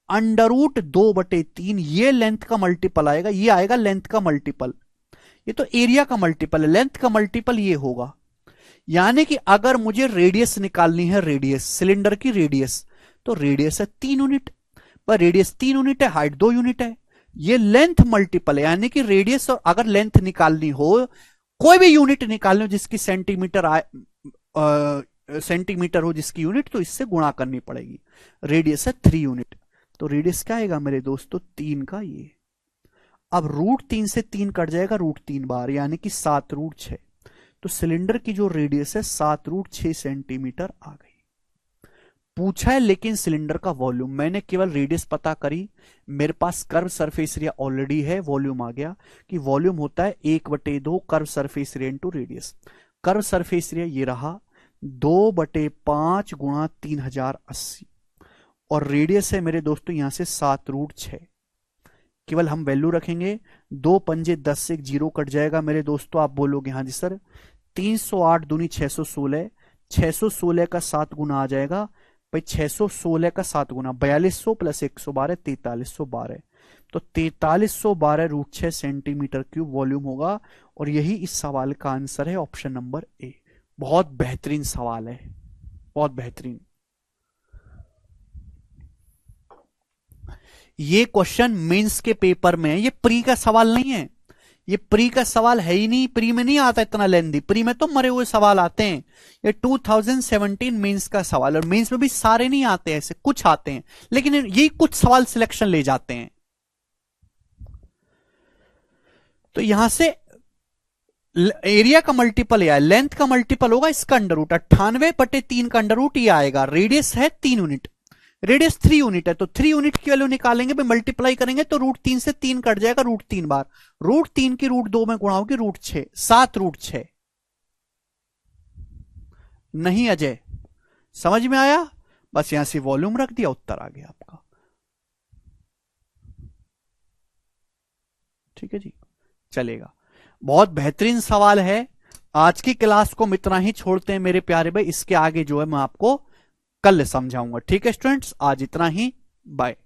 Speaker 1: अंडर रूट 2/3, ये लेंथ का मल्टीपल आएगा, ये आएगा लेंथ का मल्टीपल, ये तो एरिया का मल्टीपल है, लेंथ का मल्टीपल ये होगा। यानी कि अगर मुझे रेडियस निकालनी है, रेडियस सिलेंडर की रेडियस, तो रेडियस है 3 यूनिट, पर रेडियस 3 यूनिट है, हाइट 2 यूनिट है, ये लेंथ मल्टीपल है, यानी कि रेडियस और अगर लेंथ निकालनी हो, कोई भी यूनिट निकालनी हो जिसकी सेंटीमीटर सेंटीमीटर हो जिसकी यूनिट, तो इससे गुणा करनी पड़ेगी। रेडियस है 3 यूनिट, तो रेडियस क्या आएगा मेरे दोस्तों 3 का ये। अब √3 से 3 कट जाएगा √3 बार, यानी कि 7√6, तो सिलेंडर की जो रेडियस है 7√6 सेंटीमीटर आ गई। पूछा है लेकिन सिलेंडर का वॉल्यूम, मैंने केवल रेडियस पता करी, मेरे पास कर्व सरफेस एरिया ऑलरेडी है, वॉल्यूम आ गया कि वॉल्यूम होता है 1/2 curve surface area into radius. Curve surface area ये रहा 2/5 गुणा 3080 और रेडियस है मेरे दोस्तों यहां से 7√6। केवल हम वैल्यू रखेंगे, 2 पंजे 10 से 1 जीरो कट जाएगा मेरे दोस्तों। आप बोलोगे हाँ जी सर 308 दूनी 616, 616 का 7 गुना आ जाएगा भाई, 616 का 7 गुना 4200 प्लस 112 4312, तो 4312√6 सेंटीमीटर क्यूब वॉल्यूम होगा। और यही इस सवाल का आंसर है, ऑप्शन नंबर ए। बहुत बेहतरीन सवाल है, बहुत बेहतरीन। ये क्वेश्चन मेंस के पेपर में है, ये प्री का सवाल नहीं है, ये प्री का सवाल है ही नहीं, प्री में नहीं आता इतना लेंदी, प्री में तो मरे हुए सवाल आते हैं। ये 2017 मेंस का सवाल, और मेंस में भी सारे नहीं आते, ऐसे कुछ आते हैं, लेकिन यही कुछ सवाल सिलेक्शन ले जाते हैं। तो यहां से एरिया का मल्टीपल या लेंथ का मल्टीपल होगा इसका अंडर रूट, 98/3 का अंडर रूट ये आएगा। रेडियस है 3 यूनिट, रेडियस 3 यूनिट है, तो 3 यूनिट की वैल्यू निकालेंगे भाई, मल्टीप्लाई करेंगे तो √3 से 3 कट जाएगा, √3 बार, √3 की √2 में गुणा होगी √6, 7√6। नहीं अजय, समझ में आया? बस यहां से वॉल्यूम रख दिया, उत्तर आ गया आपका। ठीक है जी, चलेगा। बहुत बेहतरीन सवाल है। आज की क्लास को हम इतना ही छोड़ते हैं मेरे प्यारे भाई, इसके आगे जो है मैं आपको कल समझाऊंगा। ठीक है स्टूडेंट्स, आज इतना ही, बाय।